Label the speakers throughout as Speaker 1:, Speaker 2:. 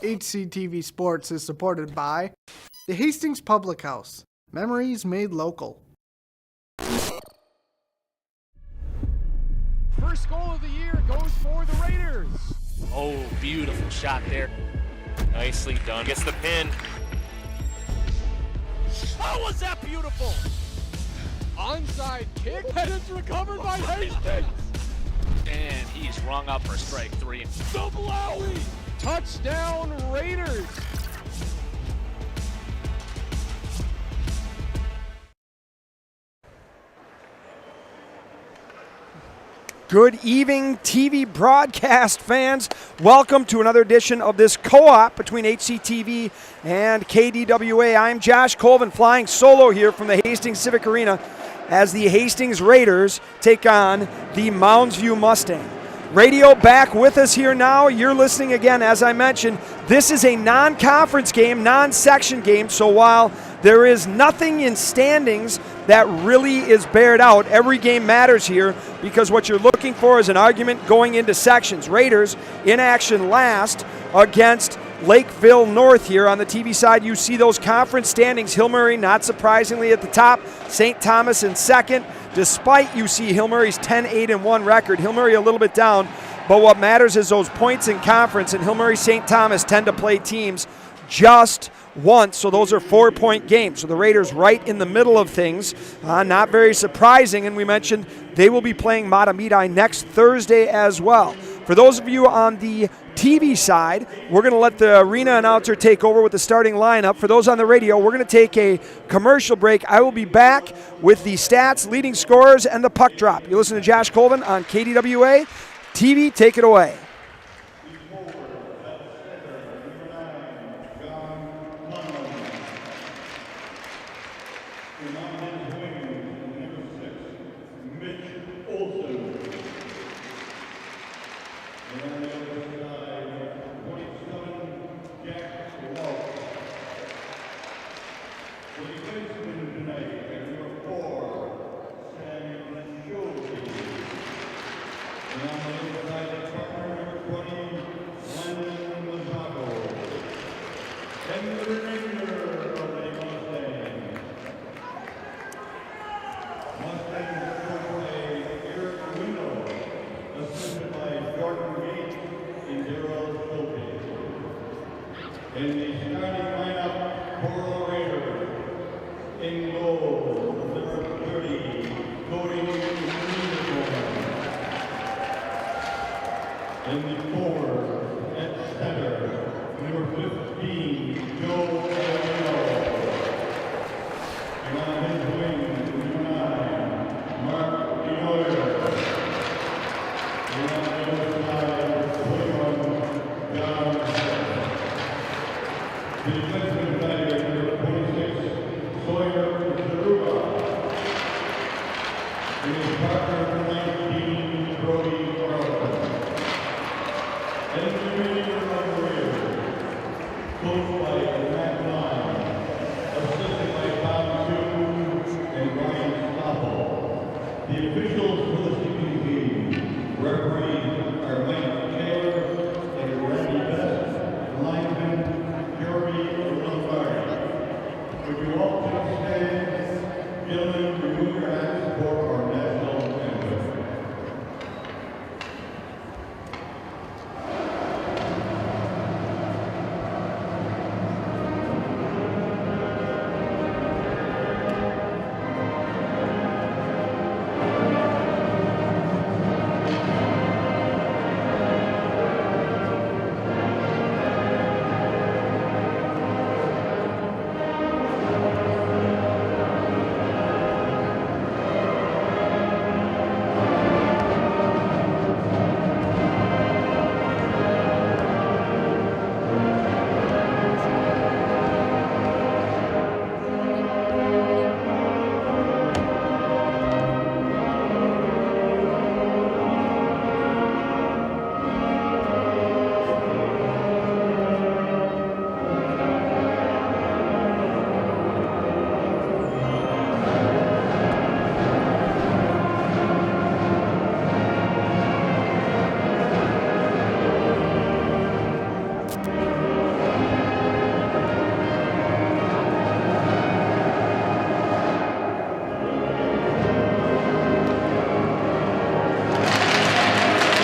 Speaker 1: HCTV Sports is supported by the Hastings Public House. Memories made local.
Speaker 2: First goal of the year goes for the Raiders.
Speaker 3: Oh, beautiful shot there. Nicely done. Gets the pin.
Speaker 2: How was that beautiful? Onside kick, and it's recovered by Hastings.
Speaker 3: And he's rung up for strike 3.
Speaker 2: Doblawi! Touchdown Raiders!
Speaker 4: Good evening, TV broadcast fans. Welcome to another edition of this co-op between HCTV and KDWA. I'm Josh Colvin, flying solo here from the Hastings Civic Arena as the Hastings Raiders take on the Mounds View Mustang. Radio back with us here now. You're listening again, as I mentioned. This is a non-conference game, non-section game, so while there is nothing in standings that really is bared out, every game matters here because what you're looking for is an argument going into sections. Raiders in action last against Lakeville North here. On the TV side, you see those conference standings. Hill Murray, not surprisingly, at the top. St. Thomas in second. Despite you see Hill Murray's 10-8-1 record, Hill Murray a little bit down, but what matters is those points in conference, and Hill Murray St. Thomas tend to play teams just once, so those are 4-point games. So the Raiders right in the middle of things, not very surprising, and we mentioned they will be playing Matamidi next Thursday as well. For those of you on the TV side, we're going to let the arena announcer take over with the starting lineup. For those on the radio, we're going to take a commercial break. I will be back with the stats, leading scorers, and the puck drop. You listen to Josh Colvin on KDWA. TV, take it away.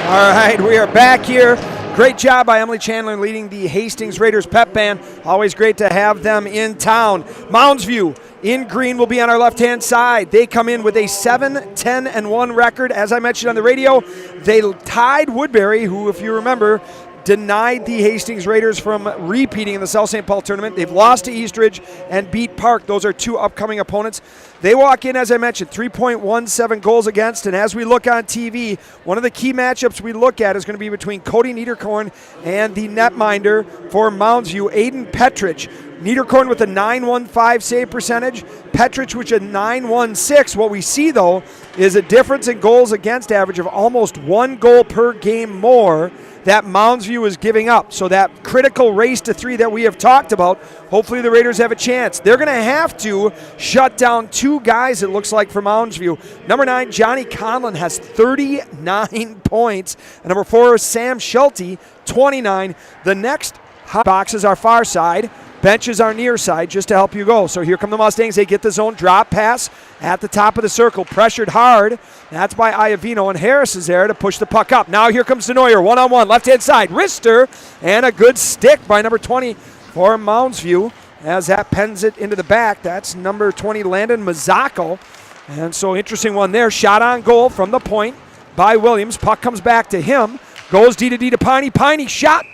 Speaker 4: All right, we are back here. Great job by Emily Chandler leading the Hastings Raiders pep band. Always great to have them in town. Mounds View in green will be on our left-hand side. They come in with a 7-10-1 record. As I mentioned on the radio, they tied Woodbury, who, if you remember, denied the Hastings Raiders from repeating in the South St. Paul tournament. They've lost to Eastridge and beat Park. Those are two upcoming opponents. They walk in, as I mentioned, 3.17 goals against, and as we look on TV, one of the key matchups we look at is going to be between Cody Niederkorn and the netminder for Mounds View, Aiden Petrich. Niederkorn with a 9.15 save percentage, Petrich with a 9.16. What we see, though, is a difference in goals against average of almost 1 goal per game more that Mounds View is giving up. So that critical race to 3 that we have talked about, hopefully the Raiders have a chance. They're going to have to shut down 2 guys, it looks like, for Mounds View. Number 9, Johnny Conlon, has 39 points. And number 4, Sam Schulte, 29. The next box is our far side. Bench is our near side, just to help you go. So here come the Mustangs. They get the zone drop pass at the top of the circle. Pressured hard. That's by Iavino, and Harris is there to push the puck up. Now here comes DeNoyer, one-on-one, left-hand side. Wrister, and a good stick by number 20 for Mounds View as that pens it into the back. That's number 20, Landon Mazzocco. And so interesting one there. Shot on goal from the point by Williams. Puck comes back to him. Goes D to Piney. Piney shot.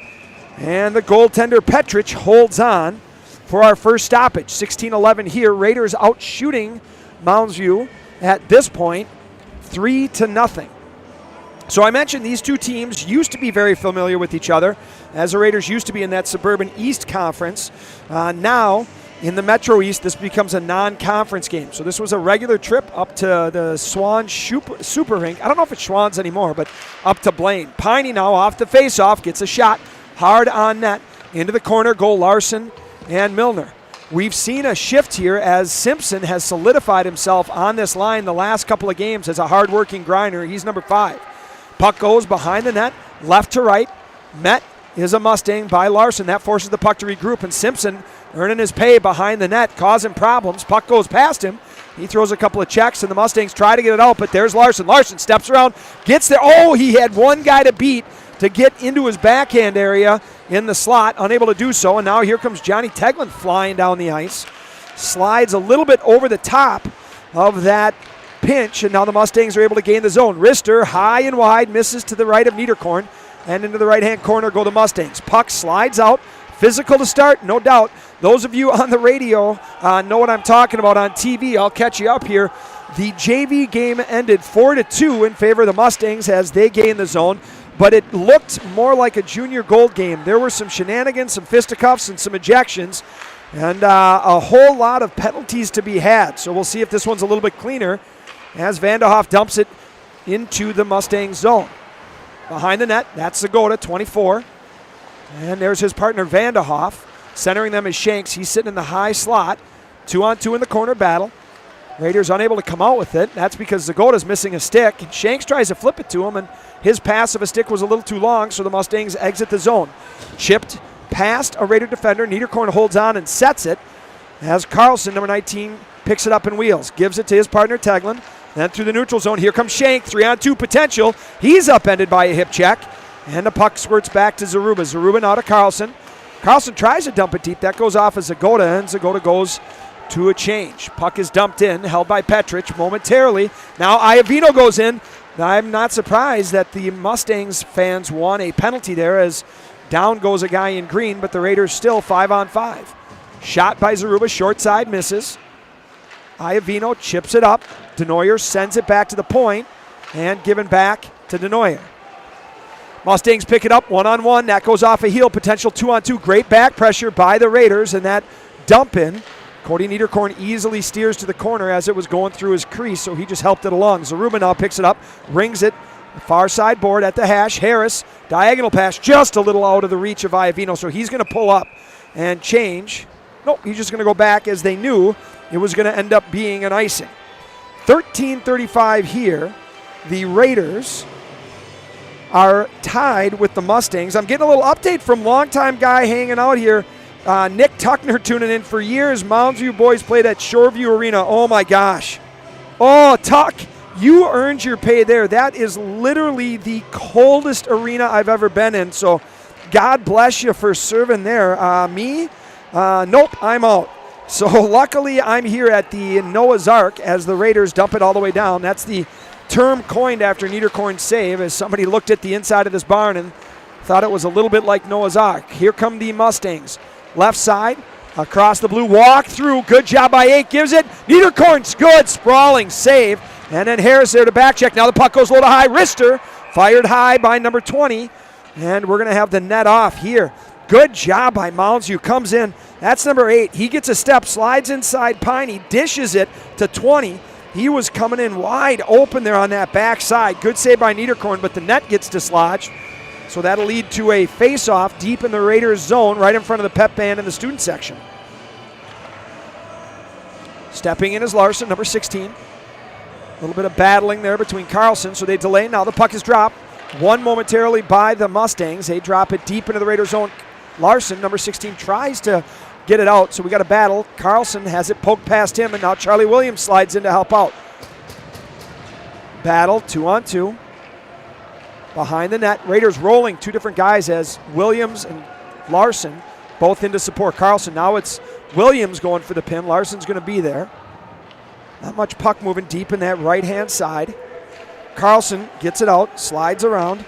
Speaker 4: And the goaltender Petrich holds on for our first stoppage. 16-11 here. Raiders out shooting Mounds View at this point 3-0. So I mentioned these two teams used to be very familiar with each other, as the Raiders used to be in that Suburban East Conference. Now in the Metro East, this becomes a non-conference game. So this was a regular trip up to the Swan Super Rink. I don't know if it's Schwann's anymore, but up to Blaine. Piney now off the face-off, gets a shot. Hard on net, into the corner, go Larson and Milner. We've seen a shift here as Simpson has solidified himself on this line the last couple of games as a hard-working grinder. He's number 5. Puck goes behind the net, left to right. Met is a Mustang by Larson. That forces the puck to regroup, and Simpson earning his pay behind the net, causing problems. Puck goes past him. He throws a couple of checks, and the Mustangs try to get it out, but there's Larson. Larson steps around, gets there. Oh, he had one guy to beat to get into his backhand area in the slot, unable to do so, and now here comes Johnny Teglin flying down the ice. Slides a little bit over the top of that pinch, and now the Mustangs are able to gain the zone. Wrister, high and wide, misses to the right of Niederkorn, and into the right-hand corner go the Mustangs. Puck slides out, physical to start, no doubt. Those of you on the radio know what I'm talking about. On TV, I'll catch you up here. The JV game ended 4-2 in favor of the Mustangs as they gain the zone. But it looked more like a junior gold game. There were some shenanigans, some fisticuffs, and some ejections, and a whole lot of penalties to be had. So we'll see if this one's a little bit cleaner as Vanderhoff dumps it into the Mustang zone. Behind the net, that's Zagoda, 24. And there's his partner Vanderhoff. Centering them is Shanks. He's sitting in the high slot. 2-on-2 in the corner battle. Raiders unable to come out with it. That's because Zagoda's missing a stick. Shanks tries to flip it to him, and his pass of a stick was a little too long, so the Mustangs exit the zone. Chipped past a Raider defender. Niederkorn holds on and sets it as Carlson, number 19, picks it up and wheels. Gives it to his partner Teglin. Then through the neutral zone, here comes Shank. 3-on-2 potential. He's upended by a hip check, and the puck squirts back to Zaruba. Zaruba now to Carlson. Carlson tries to dump it deep. That goes off as Zagoda, and Zagoda goes to a change. Puck is dumped in, held by Petrich momentarily. Now Iavino goes in. I'm not surprised that the Mustangs fans won a penalty there as down goes a guy in green, but the Raiders still 5-on-5. Shot by Zaruba, short side, misses. Iavino chips it up. DeNoyer sends it back to the point and given back to DeNoyer. Mustangs pick it up, 1-on-1. That goes off a heel, potential 2-on-2. Great back pressure by the Raiders, and that dump in. Cody Niederkorn easily steers to the corner as it was going through his crease, so he just helped it along. Zaruba now picks it up, rings it, far side board at the hash. Harris, diagonal pass, just a little out of the reach of Iavino, so he's going to pull up and change. Nope, he's just going to go back as they knew it was going to end up being an icing. 13:35 here. The Raiders are tied with the Mustangs. I'm getting a little update from longtime guy hanging out here, Nick Tuckner, tuning in. For years, Mounds View boys played at Shoreview Arena. Oh my gosh. Oh, Tuck, you earned your pay there. That is literally the coldest arena I've ever been in. So God bless you for serving there. Me? Nope, I'm out. So luckily I'm here at the Noah's Ark as the Raiders dump it all the way down. That's the term coined after Niederkorn's save, as somebody looked at the inside of this barn and thought it was a little bit like Noah's Ark. Here come the Mustangs. Left side, across the blue, walk through. Good job by 8, gives it. Niederkorn's good, sprawling save. And then Harris there to back check. Now the puck goes low to high. Rister fired high by number 20. And we're going to have the net off here. Good job by Mounds View. Comes in. That's number 8. He gets a step, slides inside Piney, dishes it to 20. He was coming in wide open there on that backside. Good save by Niederkorn, but the net gets dislodged. So that'll lead to a face-off deep in the Raiders zone right in front of the pep band in the student section. Stepping in is Larson, number 16. A little bit of battling there between Carlson, so they delay. Now the puck is dropped. Won momentarily by the Mustangs. They drop it deep into the Raiders zone. Larson, number 16, tries to get it out, so we got a battle. Carlson has it poked past him, and now Charlie Williams slides in to help out. Battle, 2-on-2. Behind the net, Raiders rolling 2 different guys as Williams and Larson both in to support Carlson. Now it's Williams going for the pin. Larson's going to be there. Not much puck moving deep in that right-hand side. Carlson gets it out, slides around.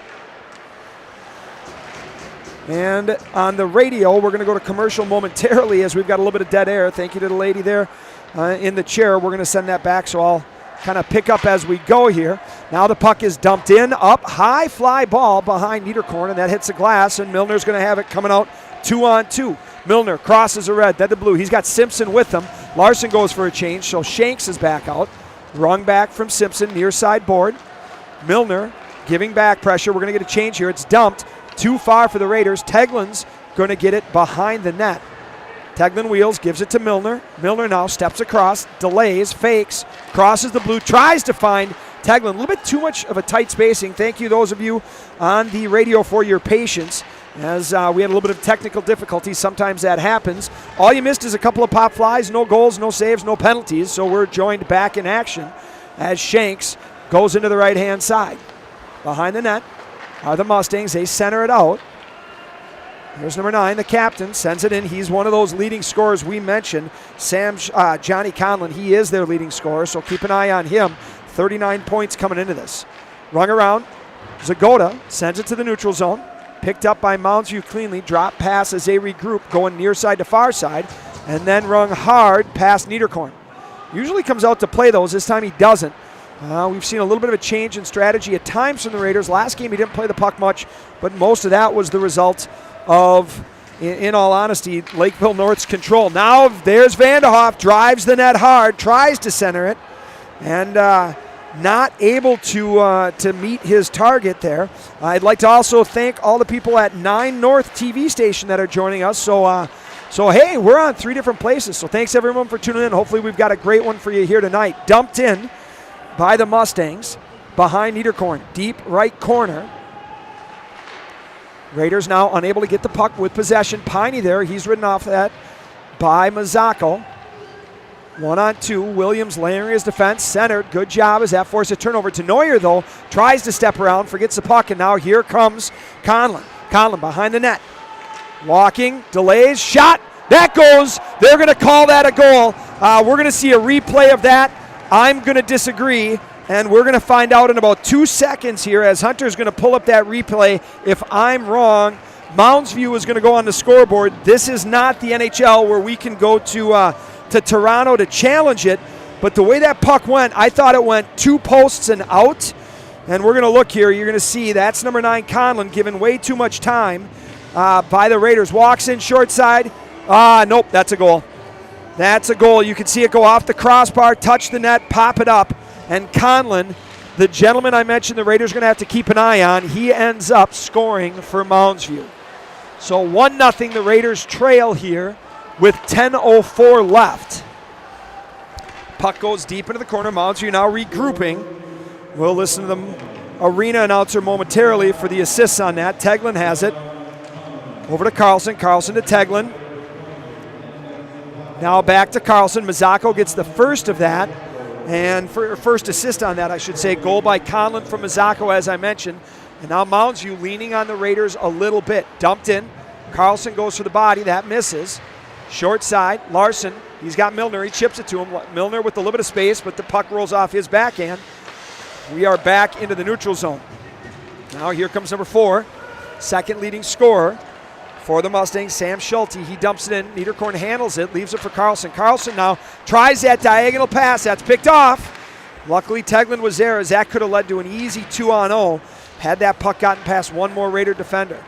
Speaker 4: And on the radio, we're going to go to commercial momentarily as we've got a little bit of dead air. Thank you to the lady there in the chair. We're going to send that back, so I'll kind of pick up as we go here. Now the puck is dumped in, up, high fly ball behind Niederkorn, and that hits the glass, and Milner's going to have it coming out 2-on-2. Milner crosses the red, then the blue. He's got Simpson with him. Larson goes for a change, so Shanks is back out. Rung back from Simpson, near side board. Milner giving back pressure. We're going to get a change here. It's dumped too far for the Raiders. Teglin's going to get it behind the net. Teglin wheels, gives it to Milner. Milner now steps across, delays, fakes, crosses the blue, tries to find Teglin. A little bit too much of a tight spacing. Thank you, those of you on the radio, for your patience as we had a little bit of technical difficulty. Sometimes that happens. All you missed is a couple of pop flies, no goals, no saves, no penalties. So we're joined back in action as Shanks goes into the right-hand side. Behind the net are the Mustangs. They center it out. Here's number 9, the captain, sends it in. He's one of those leading scorers we mentioned. Johnny Conlon, he is their leading scorer, so keep an eye on him. 39 points coming into this. Rung around. Zagoda sends it to the neutral zone. Picked up by Mounds View cleanly. Drop pass as they regroup, going near side to far side. And then rung hard past Niederkorn. Usually comes out to play those. This time he doesn't. We've seen a little bit of a change in strategy at times from the Raiders. Last game he didn't play the puck much, but most of that was the result of, in all honesty, Lakeville North's control. Now there's Vanderhoff, drives the net hard, tries to center it, and not able to meet his target there. I'd like to also thank all the people at 9 North TV station that are joining us. So hey, we're on 3 different places. So thanks everyone for tuning in. Hopefully we've got a great one for you here tonight. Dumped in by the Mustangs behind Niederkorn, deep right corner. Raiders now unable to get the puck with possession. Piney there, he's ridden off that by Mazzocco. 1-on-2, Williams layering his defense, centered, good job as that forces a turnover. To Neuer though, tries to step around, forgets the puck, and now here comes Conlon. Conlon behind the net. Walking, delays, shot, that goes. They're going to call that a goal. We're going to see a replay of that. I'm going to disagree, and we're going to find out in about 2 seconds here as Hunter's going to pull up that replay. If I'm wrong, Mounds View is going to go on the scoreboard. This is not the NHL where we can go to Toronto to challenge it, but the way that puck went, I thought it went 2 posts and out, and we're going to look here. You're going to see that's number 9, Conlon, given way too much time by the Raiders. Walks in short side. Nope, that's a goal. That's a goal. You can see it go off the crossbar, touch the net, pop it up. And Conlon, the gentleman I mentioned the Raiders are going to have to keep an eye on, he ends up scoring for Mounds View. So 1-0, the Raiders trail here with 10:04 left. Puck goes deep into the corner. Mounds View now regrouping. We'll listen to the arena announcer momentarily for the assists on that. Teglin has it. Over to Carlson. Carlson to Teglin. Now back to Carlson. Mazzocco gets the first of that. And for first assist on that, I should say, goal by Conlon from Mazzacco, as I mentioned. And now Mounds View leaning on the Raiders a little bit. Dumped in. Carlson goes for the body. That misses. Short side. Larson. He's got Milner. He chips it to him. Milner with a little bit of space, but the puck rolls off his backhand. We are back into the neutral zone. Now here comes number 4. Second leading scorer for the Mustangs, Sam Schulte. He dumps it in. Niederkorn handles it, leaves it for Carlson. Carlson now tries that diagonal pass. That's picked off. Luckily, Teglin was there, as that could have led to an easy 2-on-0 had that puck gotten past one more Raider defender.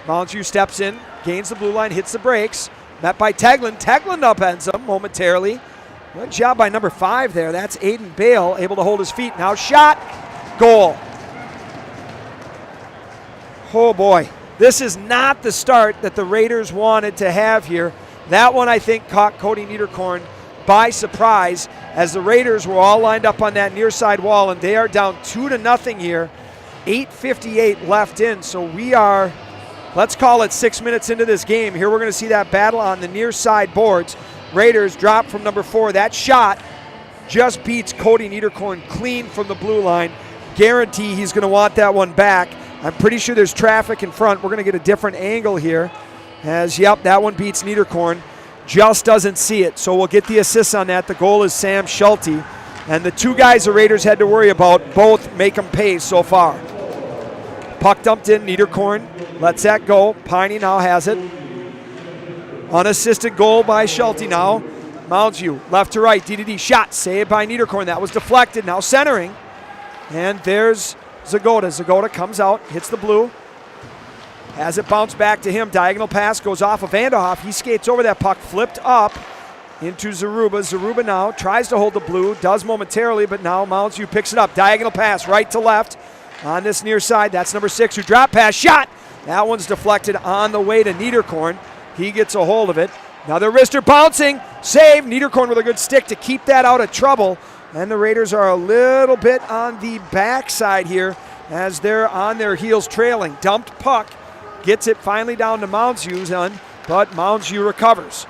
Speaker 4: Mounds View steps in, gains the blue line, hits the brakes. Met by Teglin. Teglin upends him momentarily. Good job by number 5 there. That's Aiden Bale, able to hold his feet. Now shot, goal. Oh boy, this is not the start that the Raiders wanted to have here. That one, I think, caught Cody Niederkorn by surprise, as the Raiders were all lined up on that near side wall, and they are down 2-0 here. 8:58 left in, so we are, let's call it 6 minutes into this game. Here we're going to see that battle on the near side boards. Raiders drop from number 4. That shot just beats Cody Niederkorn clean from the blue line. Guarantee he's going to want that one back. I'm pretty sure there's traffic in front. We're going to get a different angle here. As, yep, that one beats Niederkorn. Just doesn't see it. So we'll get the assist on that. The goal is Sam Schulte. And the 2 guys the Raiders had to worry about both make them pay so far. Puck dumped in. Niederkorn lets that go. Piney now has it. Unassisted goal by Schulte now. Mounds View, left to right. DDD shot. Saved by Niederkorn. That was deflected. Now centering. And there's Zagota. Zagota comes out, hits the blue, has it bounce back to him. Diagonal pass goes off of Vanderhoff. He skates over that puck, flipped up into Zaruba. Zaruba now tries to hold the blue, does momentarily, but now Mounds View picks it up. Diagonal pass right to left on this near side. That's number 6 who drop pass, shot. That one's deflected on the way to Niederkorn. He gets a hold of it. Another wrister bouncing, save. Niederkorn with a good stick to keep that out of trouble. And the Raiders are a little bit on the backside here as they're on their heels trailing. Dumped puck, gets it finally down to Mounds View's end, but Mounds View recovers.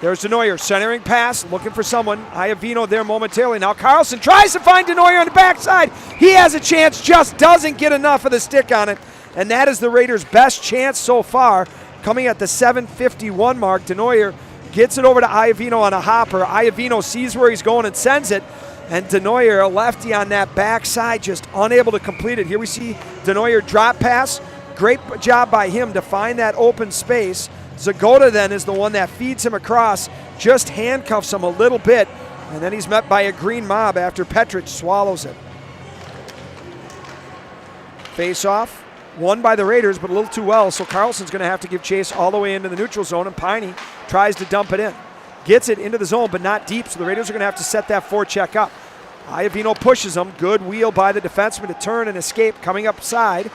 Speaker 4: There's Denoyer, centering pass, looking for someone. Iavino there momentarily. Now Carlson tries to find Denoyer on the backside. He has a chance, just doesn't get enough of the stick on it. And that is the Raiders' best chance so far. Coming at the 7:51 mark, Denoyer gets it over to Iavino on a hopper. Iavino sees where he's going and sends it. And Denoyer, a lefty on that backside, just unable to complete it. Here we see Denoyer drop pass. Great job by him to find that open space. Zagota then is the one that feeds him across, just handcuffs him a little bit, and then he's met by a green mob after Petrich swallows it. Face off, won by the Raiders, but a little too well, so Carlson's going to have to give chase all the way into the neutral zone, and Piney tries to dump it in. Gets it into the zone, but not deep, so the Raiders are going to have to set that forecheck up. Iavino pushes him. Good wheel by the defenseman to turn and escape, coming upside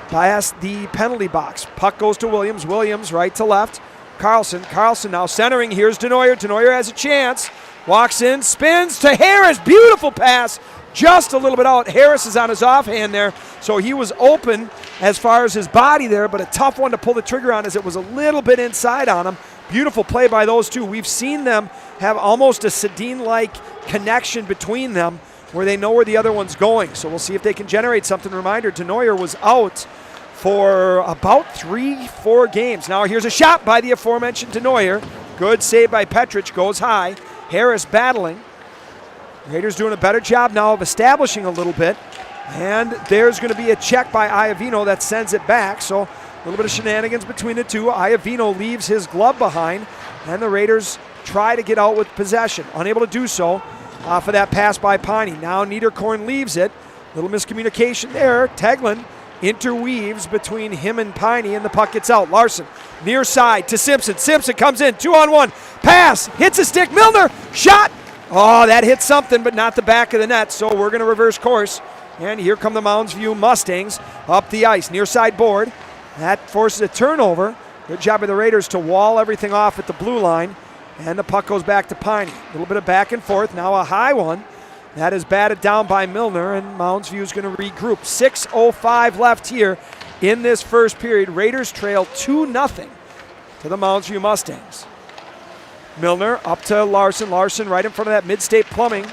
Speaker 4: past the penalty box. Puck goes to Williams. Williams right to left. Carlson now centering. Here's Denoyer. Denoyer has a chance. Walks in, spins to Harris. Beautiful pass. Just a little bit out. Harris is on his offhand there, so he was open as far as his body there, but a tough one to pull the trigger on as it was a little bit inside on him. Beautiful play by those two. We've seen them have almost a Sedin-like connection between them where they know where the other one's going. So we'll see if they can generate something. Reminder, Denoyer was out for about 3-4 games. Now here's a shot by the aforementioned Denoyer. Good save by Petrich, goes high. Harris battling. Raiders doing a better job now of establishing a little bit. And there's going to be a check by Iavino that sends it back. So a little bit of shenanigans between the two. Iavino leaves his glove behind, and the Raiders try to get out with possession. Unable to do so off of that pass by Piney. Now Niederkorn leaves it. Little miscommunication there. Teglin interweaves between him and Piney, and the puck gets out. Larson, near side to Simpson. Simpson comes in, 2-on-1. Pass, hits a stick. Milner, shot. Oh, that hit something, but not the back of the net, so we're going to reverse course. And here come the Mounds View Mustangs up the ice. Near side board. That forces a turnover. Good job by the Raiders to wall everything off at the blue line. And the puck goes back to Piney. A little bit of back and forth. Now a high one. That is batted down by Milner, and Mounds View is going to regroup. 6:05 left here in this first period. Raiders trail 2-0 to the Mounds View Mustangs. Milner up to Larson. Larson right in front of that Mid-State Plumbing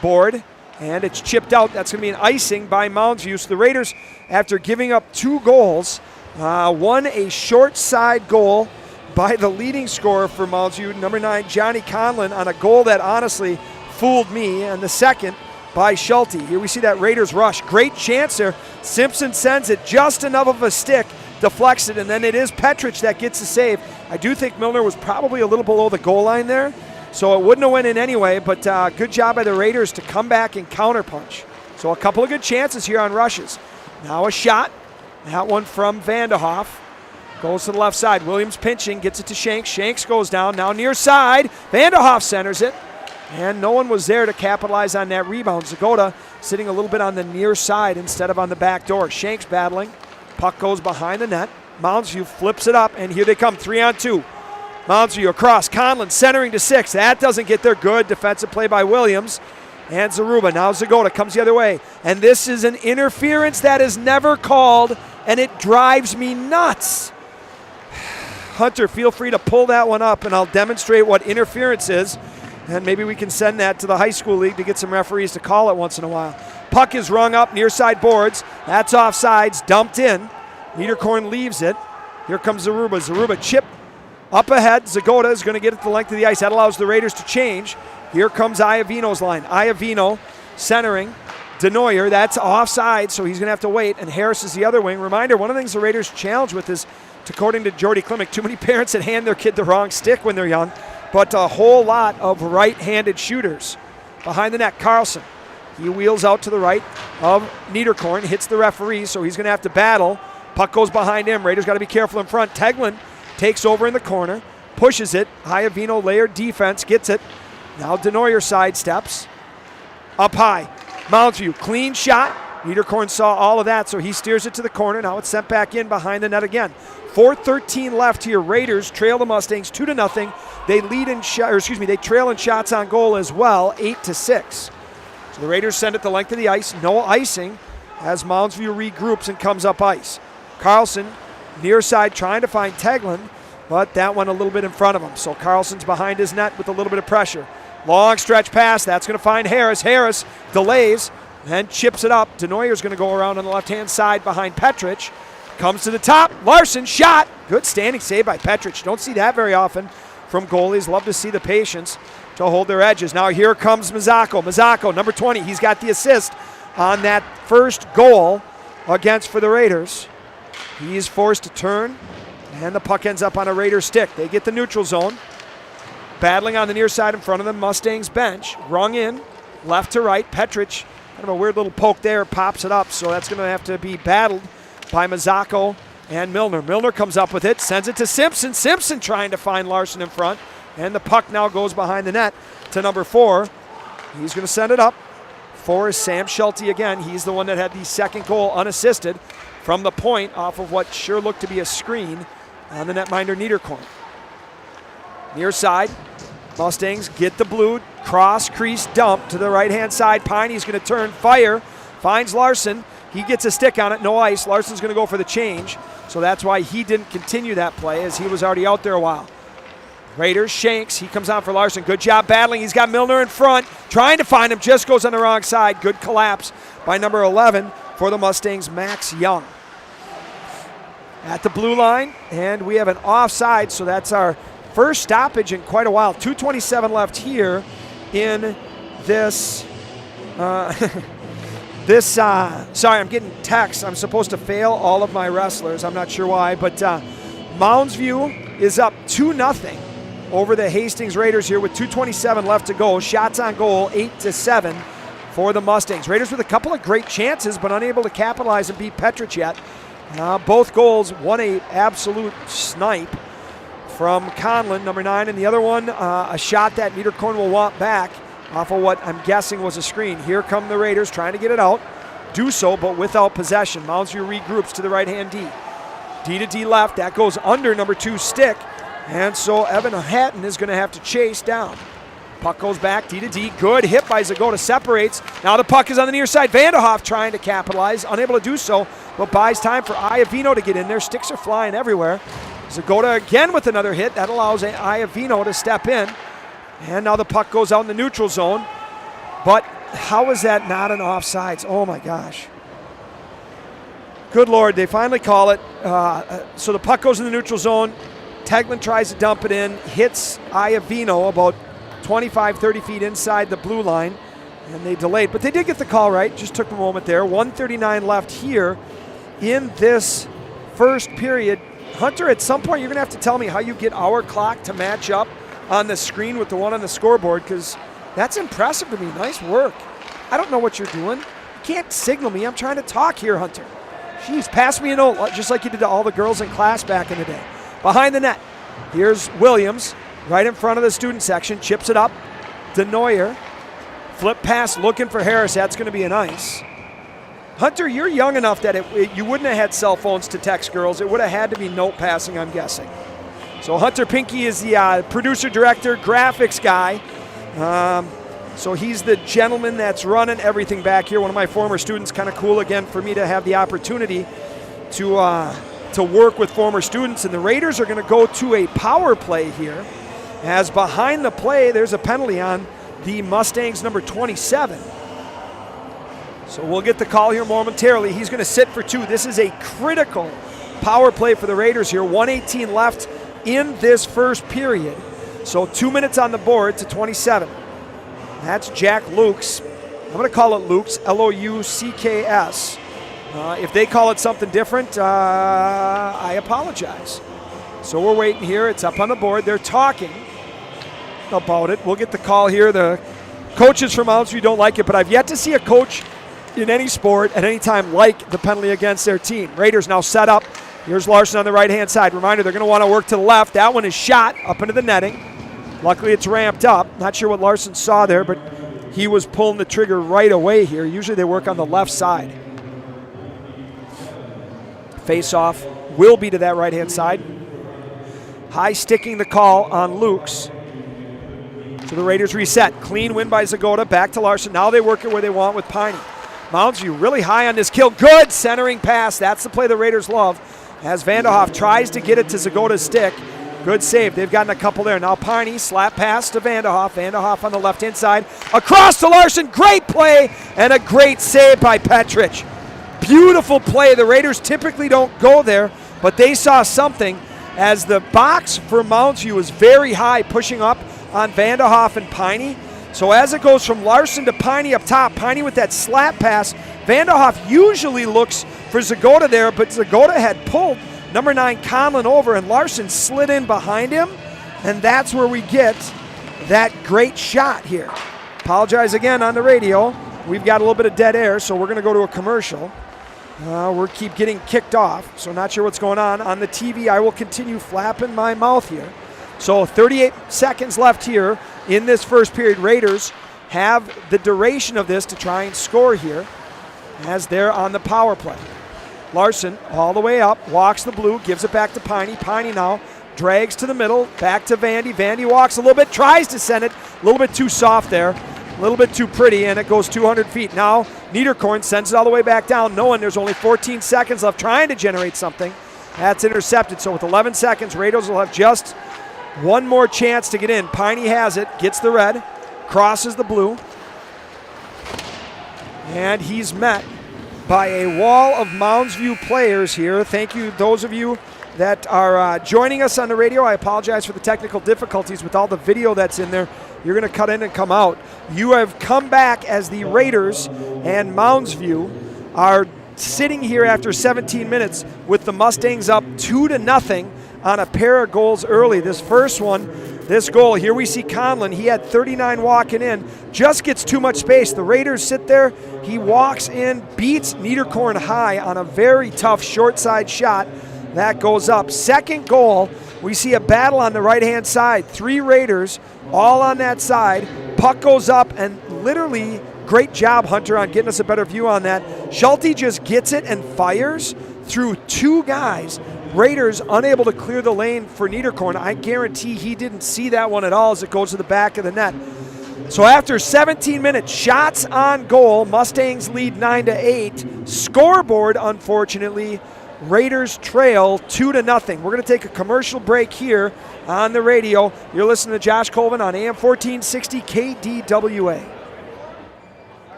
Speaker 4: board, and it's chipped out. That's going to be an icing by Mounds View. So the Raiders, after giving up 2 goals, won a short side goal by the leading scorer for Mounds View, number 9, Johnny Conlon, on a goal that honestly fooled me, and the second by Schulte. Here we see that Raiders rush. Great chance there. Simpson sends it just enough of a stick, deflects it, and then it is Petrich that gets the save. I do think Milner was probably a little below the goal line there, so it wouldn't have went in anyway, but good job by the Raiders to come back and counterpunch. So a couple of good chances here on rushes. Now a shot. That one from Vanderhoff. Goes to the left side. Williams pinching, gets it to Shanks. Shanks goes down, now near side. Vanderhoff centers it, and no one was there to capitalize on that rebound. Zagota sitting a little bit on the near side instead of on the back door. Shanks battling. Puck goes behind the net. Mounds View flips it up, and here they come, 3-on-2. Mounds View across. Conlon centering to 6. That doesn't get there. Good defensive play by Williams. And Zaruba. Now Zagota comes the other way. And this is an interference that is never called, and it drives me nuts. Hunter, feel free to pull that one up, and I'll demonstrate what interference is. And maybe we can send that to the high school league to get some referees to call it once in a while. Puck is rung up near side boards. That's offsides, dumped in. Niederkorn leaves it. Here comes Zaruba. Zaruba chip up ahead. Zagota is going to get it the length of the ice. That allows the Raiders to change. Here comes Iavino's line. Iavino centering. Denoyer, that's offside, so he's going to have to wait. And Harris is the other wing. Reminder, one of the things the Raiders challenge with is, according to Jordy Klimek, too many parents that hand their kid the wrong stick when they're young, but a whole lot of right-handed shooters. Behind the net, Carlson. He wheels out to the right of Niederkorn, hits the referee, so he's going to have to battle. Puck goes behind him. Raiders got to be careful in front. Teglin takes over in the corner, pushes it. Iavino layered defense, gets it. Now Denoyer sidesteps. Up high. Mounds View, clean shot. Niederkorn saw all of that, so he steers it to the corner. Now it's sent back in behind the net again. 4:13 left here. Raiders trail the Mustangs 2-0. They lead in they trail in shots on goal as well, 8-6. So the Raiders send it the length of the ice. No icing as Mounds View regroups and comes up ice. Carlson near side trying to find Teglin, but that one a little bit in front of him. So Carlson's behind his net with a little bit of pressure. Long stretch pass. That's going to find Harris. Harris delays and chips it up. Denoyer's going to go around on the left-hand side behind Petrich. Comes to the top. Larson shot. Good standing save by Petrich. Don't see that very often from goalies. Love to see the patience to hold their edges. Now here comes Mazzocco. Mazzocco, number 20. He's got the assist on that first goal against for the Raiders. He's forced to turn, and the puck ends up on a Raider stick. They get the neutral zone. Battling on the near side in front of the Mustangs bench. Rung in, left to right. Petrich, kind of a weird little poke there, pops it up. So that's going to have to be battled by Mazzocco and Milner. Milner comes up with it, sends it to Simpson. Simpson trying to find Larson in front. And the puck now goes behind the net to number 4. He's going to send it up. 4 is Sam Schulte again. He's the one that had the second goal unassisted from the point off of what sure looked to be a screen on the netminder Niederkorn. Near side, Mustangs get the blue, cross, crease, dump to the right-hand side. Piney's going to turn, fire, finds Larson. He gets a stick on it, no ice. Larson's going to go for the change, so that's why he didn't continue that play as he was already out there a while. Raiders, Shanks, he comes on for Larson. Good job battling. He's got Milner in front, trying to find him, just goes on the wrong side. Good collapse by number 11 for the Mustangs, Max Young. At the blue line, and we have an offside, so that's our first stoppage in quite a while. 2:27 left here in this. Sorry, I'm getting texts. I'm supposed to fail all of my wrestlers. I'm not sure why, but Mounds View is up 2-0 over the Hastings Raiders here with 2:27 left to go. Shots on goal, 8-7 for the Mustangs. Raiders with a couple of great chances, but unable to capitalize and beat Petrich yet. Both goals, one a absolute snipe from Conlon, number 9, and the other one a shot that Niederkorn will want back off of what I'm guessing was a screen. Here come the Raiders trying to get it out. Do so, but without possession. Mounds View regroups to the right-hand D. D to D left. That goes under number 2's stick. And so Evan Hatton is going to have to chase down. Puck goes back, D to D. Good hit by Zagota, separates. Now the puck is on the near side. Vanderhoff trying to capitalize, unable to do so, but buys time for Iavino to get in there. Sticks are flying everywhere. Zagota again with another hit. That allows Iavino to step in. And now the puck goes out in the neutral zone. But How is that not an offsides? Oh my gosh. Good Lord, they finally call it. So the puck goes in the neutral zone. Tegland tries to dump it in, hits Iavino about 25, 30 feet inside the blue line, and they delayed. But they did get the call right, just took a moment there. 1:39 left here in this first period. Hunter, at some point you're going to have to tell me how you get our clock to match up on the screen with the one on the scoreboard, because that's impressive to me. Nice work. I don't know what you're doing. You can't signal me. I'm trying to talk here, Hunter. Jeez, pass me a note, just like you did to all the girls in class back in the day. Behind the net, here's Williams, right in front of the student section, chips it up. DeNoyer, flip pass looking for Harris. That's going to be an ice. Hunter, you're young enough that you wouldn't have had cell phones to text girls. It would have had to be note passing, I'm guessing. So Hunter Pinky is the producer, director, graphics guy. So he's the gentleman that's running everything back here. One of my former students. Kind of cool again for me to have the opportunity to work with former students. And the Raiders are going to go to a power play here, as behind the play there's a penalty on the Mustangs number 27. So we'll get the call here momentarily. He's going to sit for 2. This is a critical power play for the Raiders here. 1:18 left in this first period. So 2 minutes on the board to 27. That's Jack Lukes. I'm going to call it Lukes, L-O-U-C-K-S. If they call it something different, I apologize. So we're waiting here. It's up on the board. They're talking about it. We'll get the call here. The coaches from Mounds View don't like it, but I've yet to see a coach in any sport at any time like the penalty against their team. Raiders now set up. Here's Larson on the right-hand side. Reminder, they're going to want to work to the left. That one is shot up into the netting. Luckily, it's ramped up. Not sure what Larson saw there, but he was pulling the trigger right away here. Usually they work on the left side. Face-off will be to that right-hand side. High sticking the call on Lukes. So the Raiders reset. Clean win by Zagota. Back to Larson. Now they work it where they want with Piney. Mounds View really high on this kill. Good centering pass. That's the play the Raiders love. As Vanderhoff tries to get it to Zagota's stick. Good save. They've gotten a couple there. Now Piney, slap pass to Vanderhoff. Vanderhoff on the left-hand side. Across to Larson. Great play and a great save by Petrich. Beautiful play. The Raiders typically don't go there, but they saw something as the box for Mounds View is very high, pushing up on Vanderhoff and Piney. So as it goes from Larson to Piney up top, Piney with that slap pass, Vanderhoff usually looks for Zagota there, but Zagota had pulled number 9 Conlon over, and Larson slid in behind him, and that's where we get that great shot here. Apologize again on the radio. We've got a little bit of dead air, so we're going to go to a commercial. We'll keep getting kicked off, so not sure what's going on. On the TV, I will continue flapping my mouth here. So 38 seconds left here in this first period. Raiders have the duration of this to try and score here as they're on the power play. Larson all the way up, walks the blue, gives it back to Piney. Piney now drags to the middle, back to Vandy. Vandy walks a little bit, tries to send it. A little bit too soft there, a little bit too pretty, and it goes 200 feet. Now Niederkorn sends it all the way back down, knowing there's only 14 seconds left, trying to generate something. That's intercepted. So with 11 seconds, Raiders will have just one more chance to get in. Piney has it, gets the red, crosses the blue, and he's met by a wall of Mounds View players here. Thank you, those of you that are joining us on the radio. I apologize for the technical difficulties with all the video that's in there. You're going to cut in and come out. You have come back as the Raiders and Mounds View are sitting here after 17 minutes with the Mustangs up 2-0 on a pair of goals early. This first one, this goal, here we see Conlon. He had 39 walking in, just gets too much space. The Raiders sit there. He walks in, beats Niederkorn high on a very tough short side shot. That goes up. Second goal, we see a battle on the right-hand side. 3 Raiders all on that side. Puck goes up, and literally, great job, Hunter, on getting us a better view on that. Schulte just gets it and fires through 2 guys. Raiders unable to clear the lane for Niederkorn. I guarantee he didn't see that one at all as it goes to the back of the net. So after 17 minutes, shots on goal, Mustangs lead 9-8. Scoreboard, unfortunately, Raiders trail 2-0. We're going to take a commercial break here on the radio. You're listening to Josh Colvin on AM 1460 KDWA.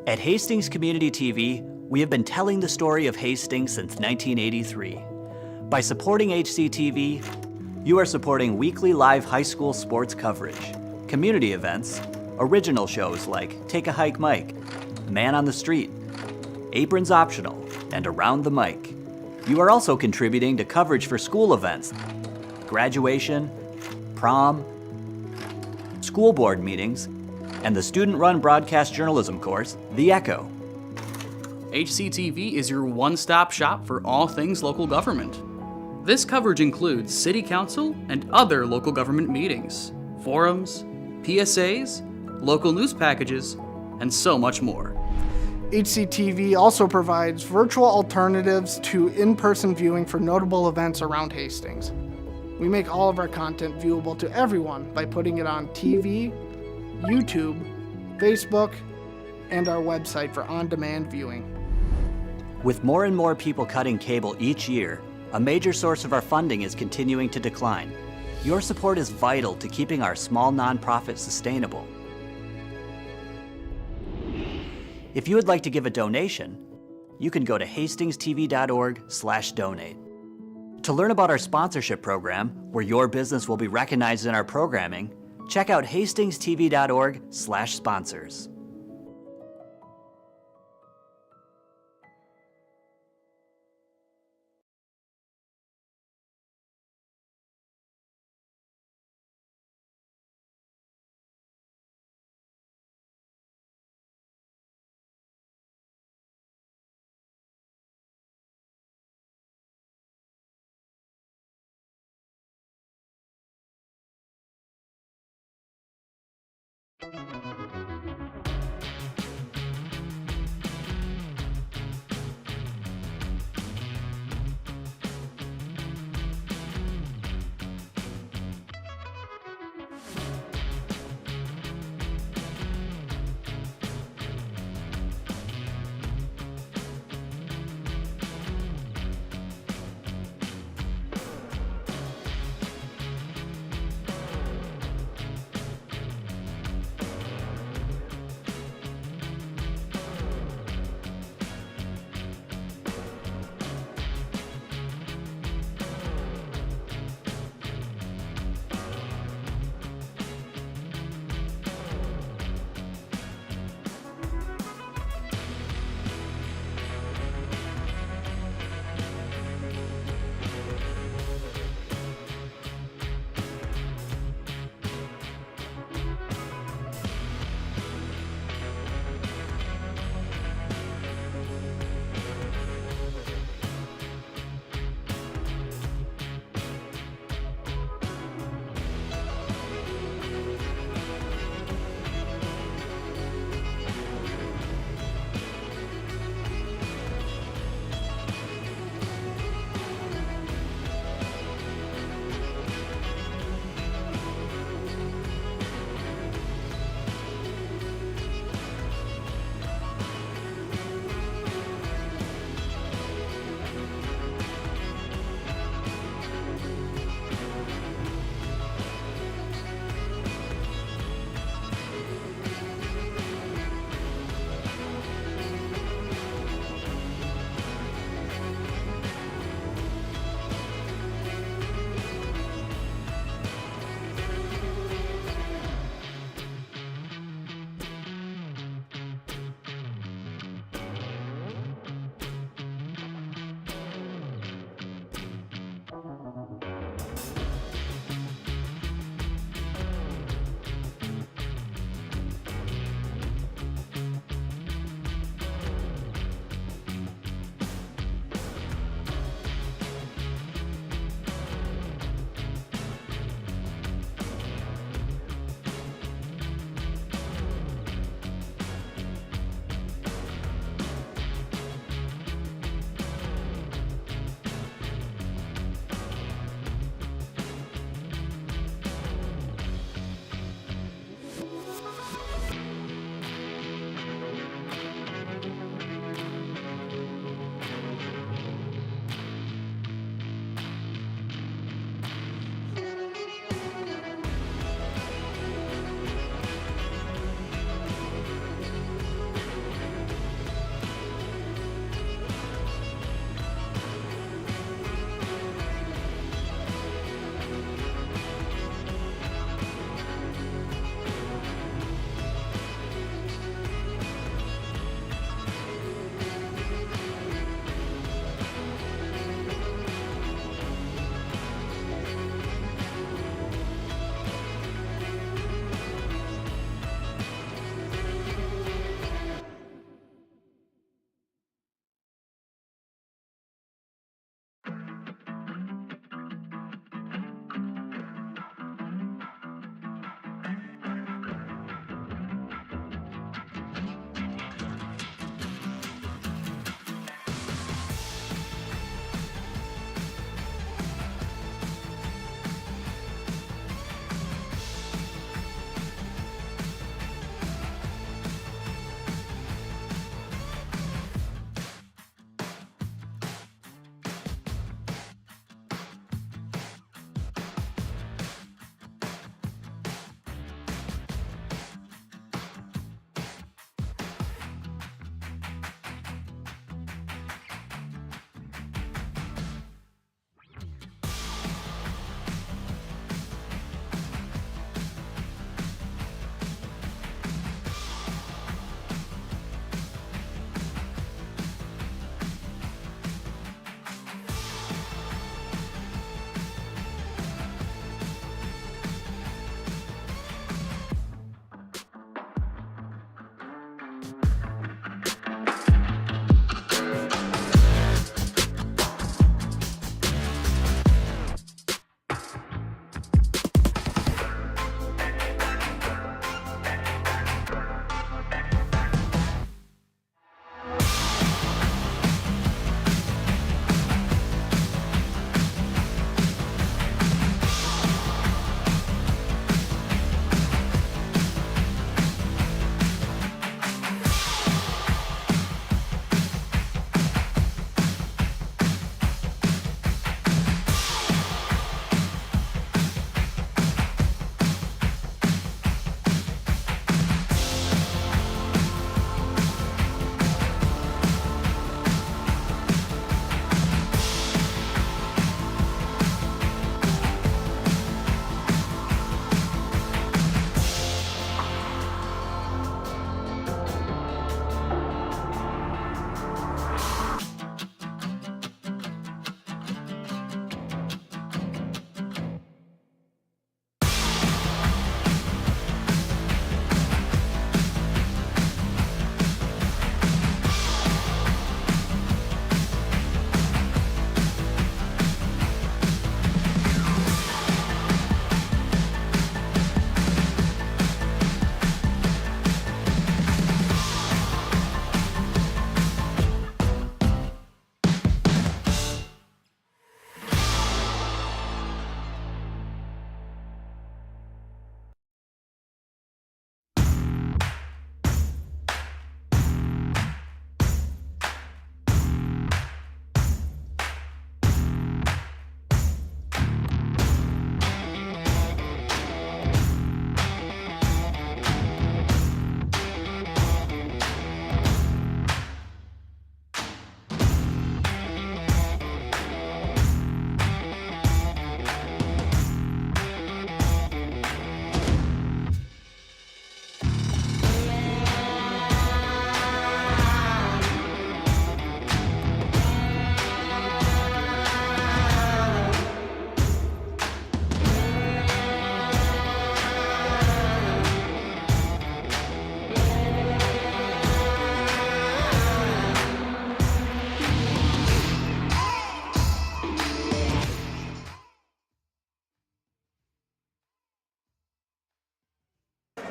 Speaker 5: At Hastings Community TV, we have been telling the story of Hastings since 1983. By supporting HCTV, you are supporting weekly live high school sports coverage, community events, original shows like Take a Hike Mike, Man on the Street, Aprons Optional, and Around the Mic. You are also contributing to coverage for school events, graduation, prom, school board meetings, and the student-run broadcast journalism course, The Echo.
Speaker 6: HCTV is your one-stop shop for all things local government. This coverage includes city council and other local government meetings, forums, PSAs, local news packages, and so much more.
Speaker 1: HCTV also provides virtual alternatives to in-person viewing for notable events around Hastings. We make all of our content viewable to everyone by putting it on TV, YouTube, Facebook, and our website for on-demand viewing.
Speaker 5: With more and more people cutting cable each year, a major source of our funding is continuing to decline. Your support is vital to keeping our small nonprofit sustainable. If you would like to give a donation, you can go to hastingstv.org/donate. To learn about our sponsorship program, where your business will be recognized in our programming, check out hastingstv.org/sponsors.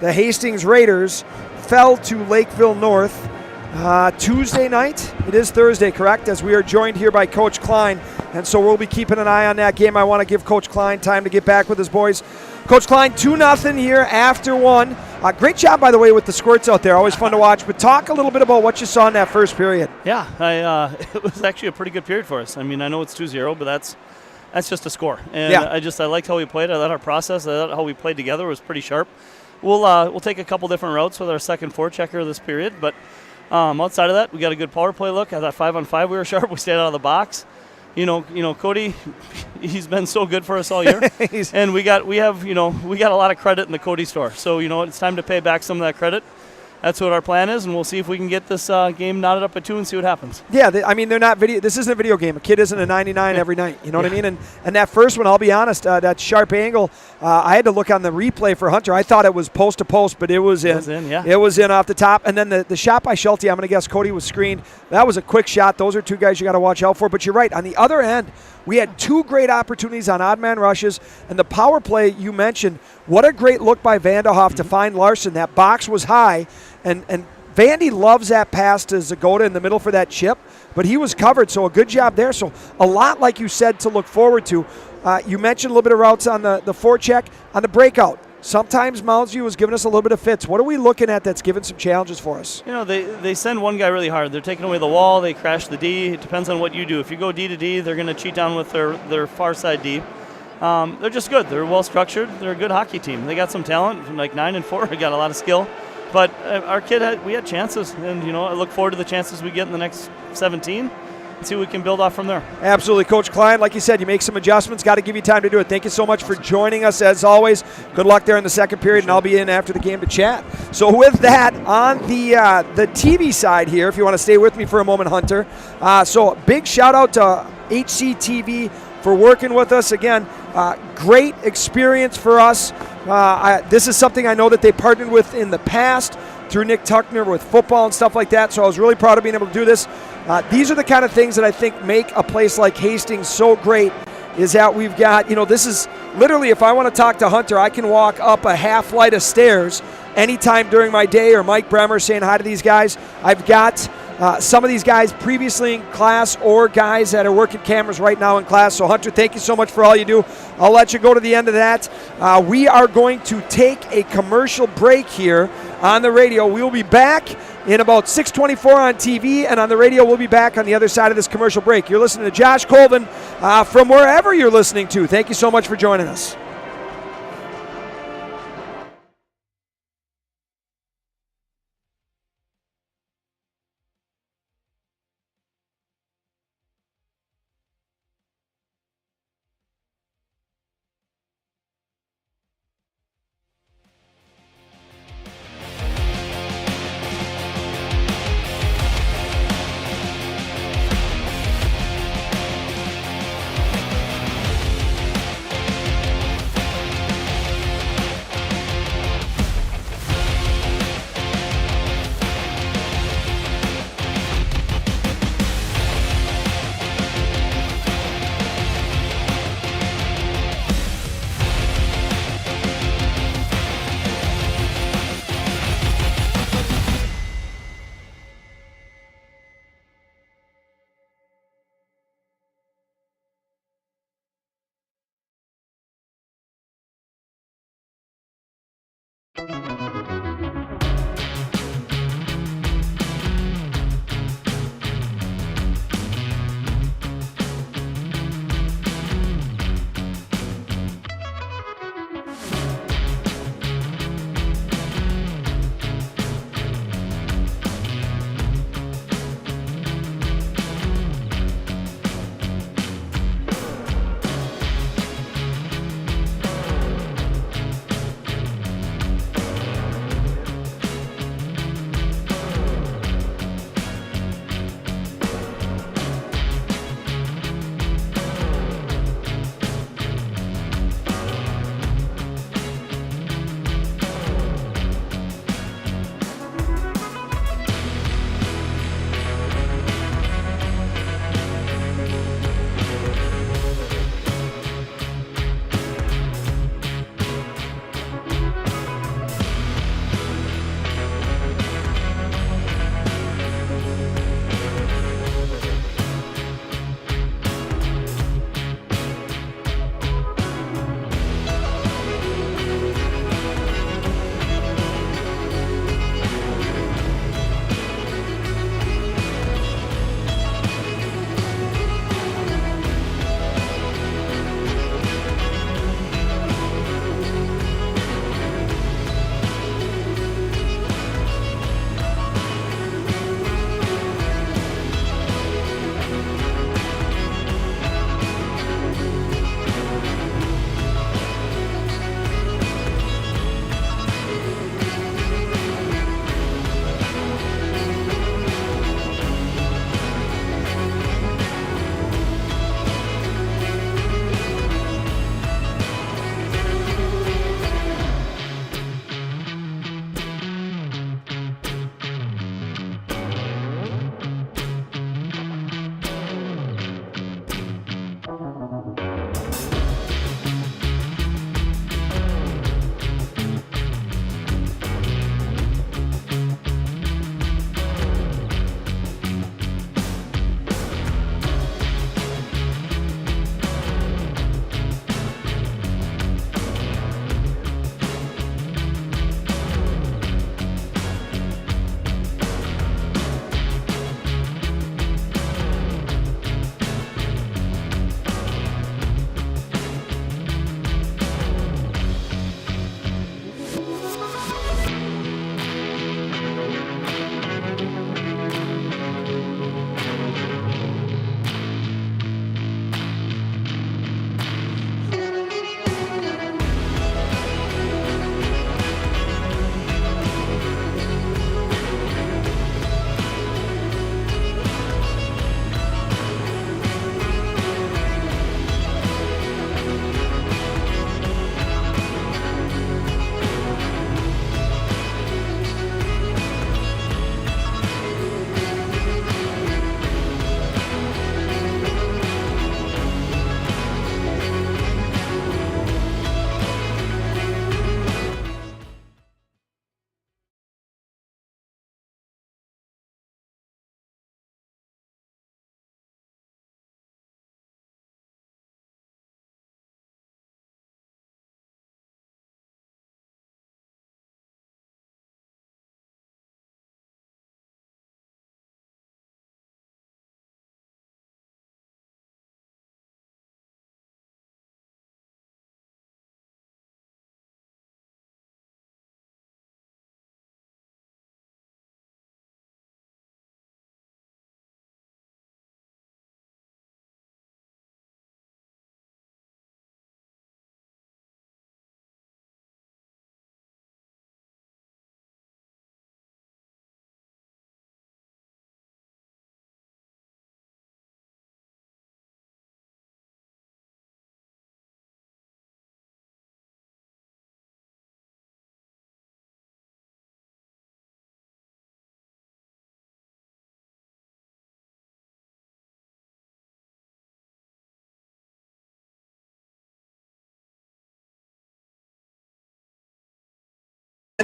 Speaker 4: the Hastings Raiders fell to Lakeville North Tuesday night. It is Thursday, correct? As we are joined here by Coach Klein, and so we'll be keeping an eye on that game. I want to give Coach Klein time to get back with his boys. Coach Klein, 2-0 here after one. Great job, by the way, with the squirts out there. Always fun to watch. But talk a little bit about what you saw in that first period.
Speaker 7: Yeah, it was actually a pretty good period for us. I mean, I know it's 2-0, but that's just a score. And
Speaker 4: yeah.
Speaker 7: I liked how we played. I thought our process, I thought how we played together was pretty sharp. We'll take a couple different routes with our second forechecker this period, but outside of that, we got a good power play look. I thought 5-on-5 we were sharp. We stayed out of the box. You know, Cody, he's been so good for us all year, and we got a lot of credit in the Cody store. So it's time to pay back some of that credit. That's what our plan is, and we'll see if we can get this game knotted up at 2 and see what happens.
Speaker 4: Yeah, they're not video. This isn't a video game. A kid isn't a 99 every night. You know what I mean? And that first one, I'll be honest, that sharp angle, I had to look on the replay for Hunter. I thought it was post to post, but it was in. It was in off the top. And then the shot by Schulte, I'm going to guess Cody was screened. That was a quick shot. Those are two guys you got to watch out for. But you're right. On the other end, we had two great opportunities on odd man rushes, and the power play you mentioned. What a great look by Vanderhoff to find Larson. That box was high, and Vandy loves that pass to Zagota in the middle for that chip, but he was covered, so a good job there. So a lot, like you said, to look forward to. You mentioned a little bit of routes on the forecheck. On the breakout, sometimes Mounds View has given us a little bit of fits. What are we looking at that's given some challenges for us?
Speaker 7: They send one guy really hard. They're taking away the wall. They crash the D. It depends on what you do. If you go D to D, they're going to cheat down with their far side D. They're just good. They're well structured. They're a good hockey team. They got some talent, from like 9 and 4. They got a lot of skill. But our kid we had chances, and I look forward to the chances we get in the next 17. And see what we can build off from there.
Speaker 4: Absolutely. Coach Klein, like you said, you make some adjustments. Got to give you time to do it. Thank you so much for joining us, as always. Good luck there in the second period, and I'll be in after the game to chat. So with that, on the TV side here, if you want to stay with me for a moment, Hunter. So big shout-out to HCTV for working with us. Again, great experience for us. This is something I know that they partnered with in the past through Nick Tuckner with football and stuff like that, so I was really proud of being able to do this. These are the kind of things that I think make a place like Hastings so great, is that we've got, this is literally, if I want to talk to Hunter, I can walk up a half flight of stairs anytime during my day, or Mike Bremer saying hi to these guys. I've got some of these guys previously in class, or guys that are working cameras right now in class. So Hunter, thank you so much for all you do. I'll let you go to the end of that. We are going to take a commercial break here on the radio. We will be back in about 6:24 on TV, and on the radio we'll be back on the other side of this commercial break. You're listening to Josh Colvin from wherever you're listening to. Thank you so much for joining us.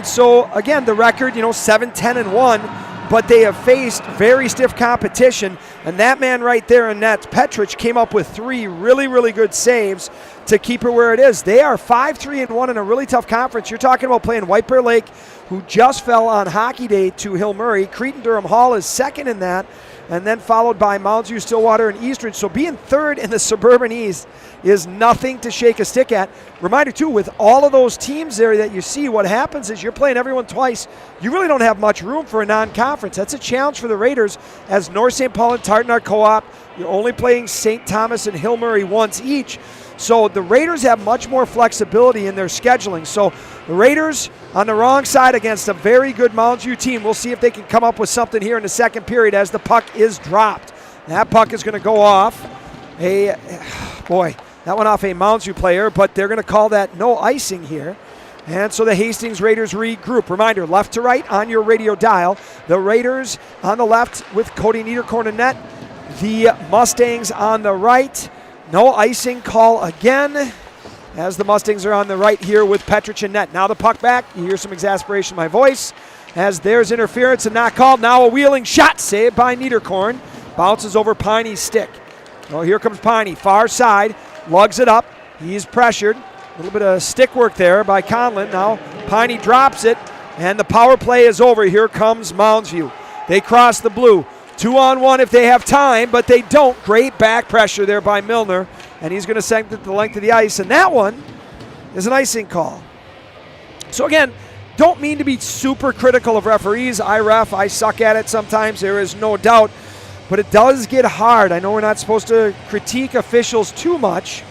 Speaker 4: so again, the record, 7-10-1, but they have faced very stiff competition. And that man right there in net, Petrich, came up with 3 really, really good saves to keep it where it is. They are 5-3-1 in a really tough conference. You're talking about playing White Bear Lake, who just fell on Hockey Day to Hill Murray. Cretin-Durham Hall is second in that, and then followed by Mounds View, Stillwater, and Eastridge. So being third in the Suburban East is nothing to shake a stick at. Reminder, too, with all of those teams there that you see, what happens is you're playing everyone twice. You really don't have much room for a non-conference. That's a challenge for the Raiders, as North St. Paul and Tartan are co-op. You're only playing St. Thomas and Hill Murray once each. So the Raiders have much more flexibility in their scheduling. So the Raiders on the wrong side against a very good Mounds View team. We'll see if they can come up with something here in the second period as the puck is dropped. That puck is going to go off that went off a Mounds View player, but they're going to call that no icing here. And so the Hastings Raiders regroup. Reminder, left to right on your radio dial. The Raiders on the left with Cody Niederkorn in net. The Mustangs on the right. No icing call again, as the Mustangs are on the right here with Petrich in net. Now the puck back. You hear some exasperation in my voice, as there's interference and not called. Now a wheeling shot saved by Niederkorn. Bounces over Piney's stick. Oh, here comes Piney, far side, lugs it up. He's pressured. A little bit of stick work there by Conlon. Now Piney drops it, and the power play is over. Here comes Mounds View. They cross the blue. 2-on-1 if they have time, but they don't. Great back pressure there by Milner, and he's going to send it the length of the ice, and that one is an icing call. So again, don't mean to be super critical of referees. I suck at it sometimes, there is no doubt, but it does get hard. I know we're not supposed to critique officials too much,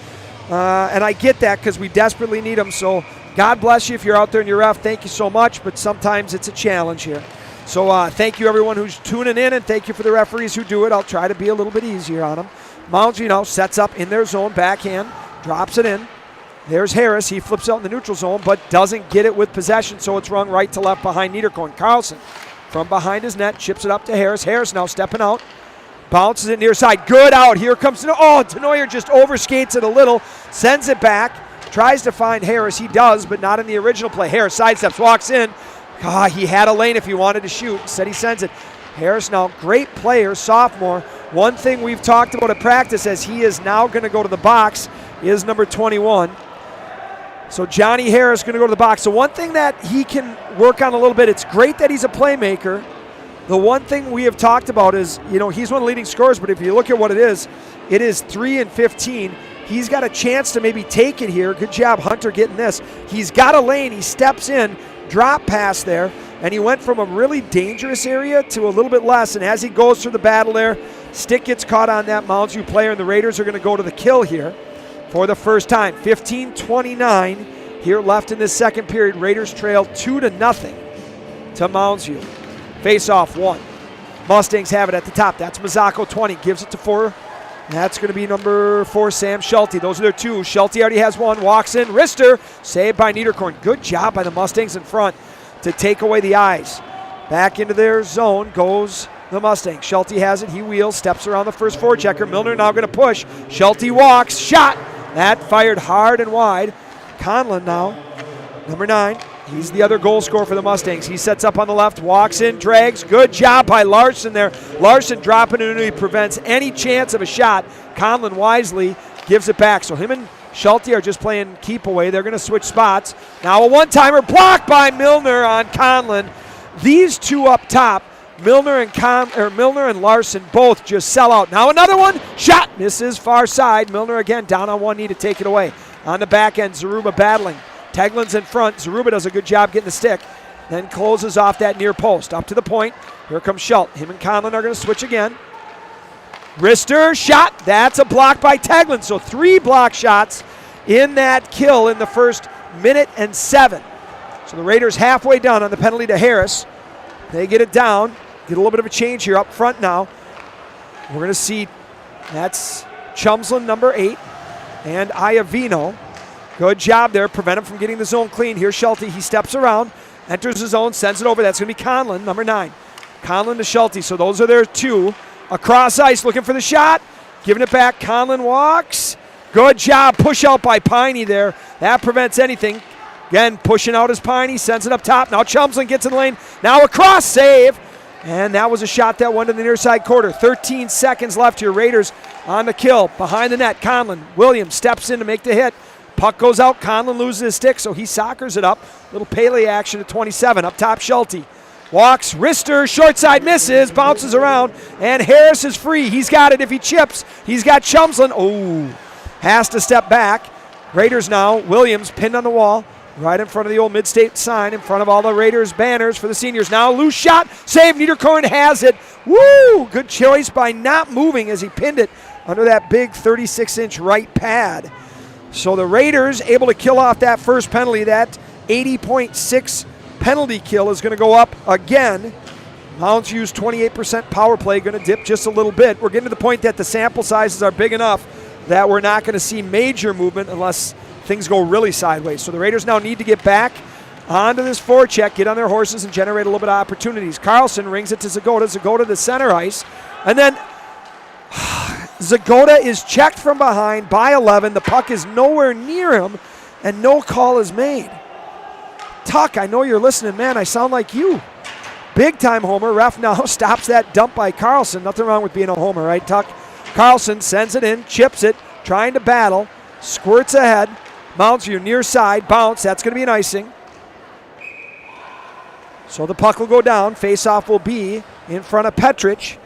Speaker 4: and I get that because we desperately need them, so God bless you if you're out there and you're ref. Thank you so much, but sometimes it's a challenge here. So thank you everyone who's tuning in, and thank you for the referees who do it. I'll try to be a little bit easier on them. Mounds View sets up in their zone, backhand, drops it in. There's Harris. He flips out in the neutral zone, but doesn't get it with possession, so it's rung right to left behind Niederkorn. Carlson from behind his net chips it up to Harris. Harris now stepping out. Bounces it near side. Good out. Here comes Denoyer just overskates it a little, sends it back, tries to find Harris. He does, but not in the original play. Harris sidesteps, walks in. He had a lane if he wanted to shoot. Instead he sends it. Harris now, great player, sophomore. One thing we've talked about at practice, as he is now going to go to the box, is number 21. So Johnny Harris going to go to the box. So one thing that he can work on a little bit, it's great that he's a playmaker. The one thing we have talked about is, he's one of the leading scorers, but if you look at what it is 3 and 15. He's got a chance to maybe take it here. Good job, Hunter, getting this. He's got a lane. He steps in, drop pass there, and he went from a really dangerous area to a little bit less. And as he goes through the battle there, stick gets caught on that Mounds View player, and the Raiders are going to go to the kill here for the first time. 15-29 here left in this second period. Raiders trail 2-0 to Mounds View. Face-off 1. Mustangs have it at the top. That's Mazzocco, 20. Gives it to 4. That's going to be number 4, Sam Schulte. Those are their 2. Schulte already has 1. Walks in. Rister, saved by Niederkorn. Good job by the Mustangs in front to take away the eyes. Back into their zone goes the Mustangs. Schulte has it. He wheels, steps around the first forechecker. Milner now going to push. Schulte walks. Shot. That fired hard and wide. Conlon now, number 9. He's the other goal scorer for the Mustangs. He sets up on the left, walks in, drags. Good job by Larson there. Larson dropping it, and he prevents any chance of a shot. Conlon wisely gives it back. So him and Schulte are just playing keep away. They're going to switch spots. Now a one-timer blocked by Milner on Conlon. These two up top, Milner and Larson both just sell out. Now another one, shot, misses far side. Milner again down on one knee to take it away. On the back end, Zaruba battling. Teglin's in front. Zaruba does a good job getting the stick. Then closes off that near post. Up to the point. Here comes Schultz. Him and Conlon are going to switch again. Rister, shot. That's a block by Teglin. So 3 block shots in that kill in the first minute and 7. So the Raiders halfway done on the penalty to Harris. They get it down. Get a little bit of a change here up front now. We're going to see that's Chumslin, number 8, and Iavino. Good job there. Prevent him from getting the zone clean. Here's Schulte. He steps around, enters the zone, sends it over. That's going to be Conlon, number 9. Conlon to Schulte. So those are their 2. Across ice, looking for the shot. Giving it back. Conlon walks. Good job. Push out by Piney there. That prevents anything. Again, pushing out his Piney, sends it up top. Now Chumslin gets in the lane. Now a cross save. And that was a shot that went to the near side quarter. 13 seconds left here. Raiders on the kill. Behind the net, Conlon. Williams steps in to make the hit. Puck goes out. Conlon loses his stick, so he soccers it up. Little Pele action at 27. Up top, Schulte. Walks, wrister, short side misses, bounces around, and Harris is free. He's got it if he chips. He's got Chumslin. Oh, has to step back. Raiders now. Williams pinned on the wall. Right in front of the old Mid-State sign, in front of all the Raiders banners for the seniors. Now loose shot, save, Niederkorn has it. Woo! Good choice by not moving as he pinned it under that big 36-inch right pad. So the Raiders able to kill off that first penalty. That 80.6 penalty kill is going to go up again. Mounds View's 28% power play, going to dip just a little bit. We're getting to the point that the sample sizes are big enough that we're not going to see major movement unless things go really sideways. So the Raiders now need to get back onto this forecheck, get on their horses, and generate a little bit of opportunities. Carlson rings it to Zagota. Zagota to center ice. And then Zagota is checked from behind by 11. The puck is nowhere near him, and no call is made. Tuck, I know you're listening. Man, I sound like you. Big time homer. Ref now stops that dump by Carlson. Nothing wrong with being a homer, right, Tuck? Carlson sends it in, chips it, trying to battle, squirts ahead. Mounds View near side, bounce. That's going to be an icing. So the puck will go down. Face-off will be in front of Petrich.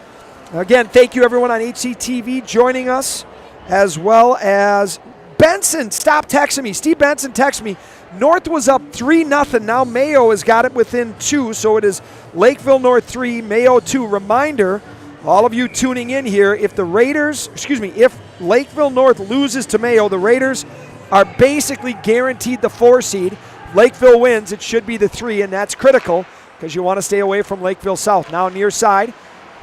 Speaker 4: Again, thank you everyone on HCTV joining us, as well as Benson. Stop texting me. Steve Benson texted me. North was up 3-0. Now Mayo has got it within 2, so it is Lakeville North 3, Mayo 2. Reminder, all of you tuning in here, if Lakeville North loses to Mayo, the Raiders are basically guaranteed the 4 seed. Lakeville wins, it should be the 3, and that's critical because you want to stay away from Lakeville South. Now near side,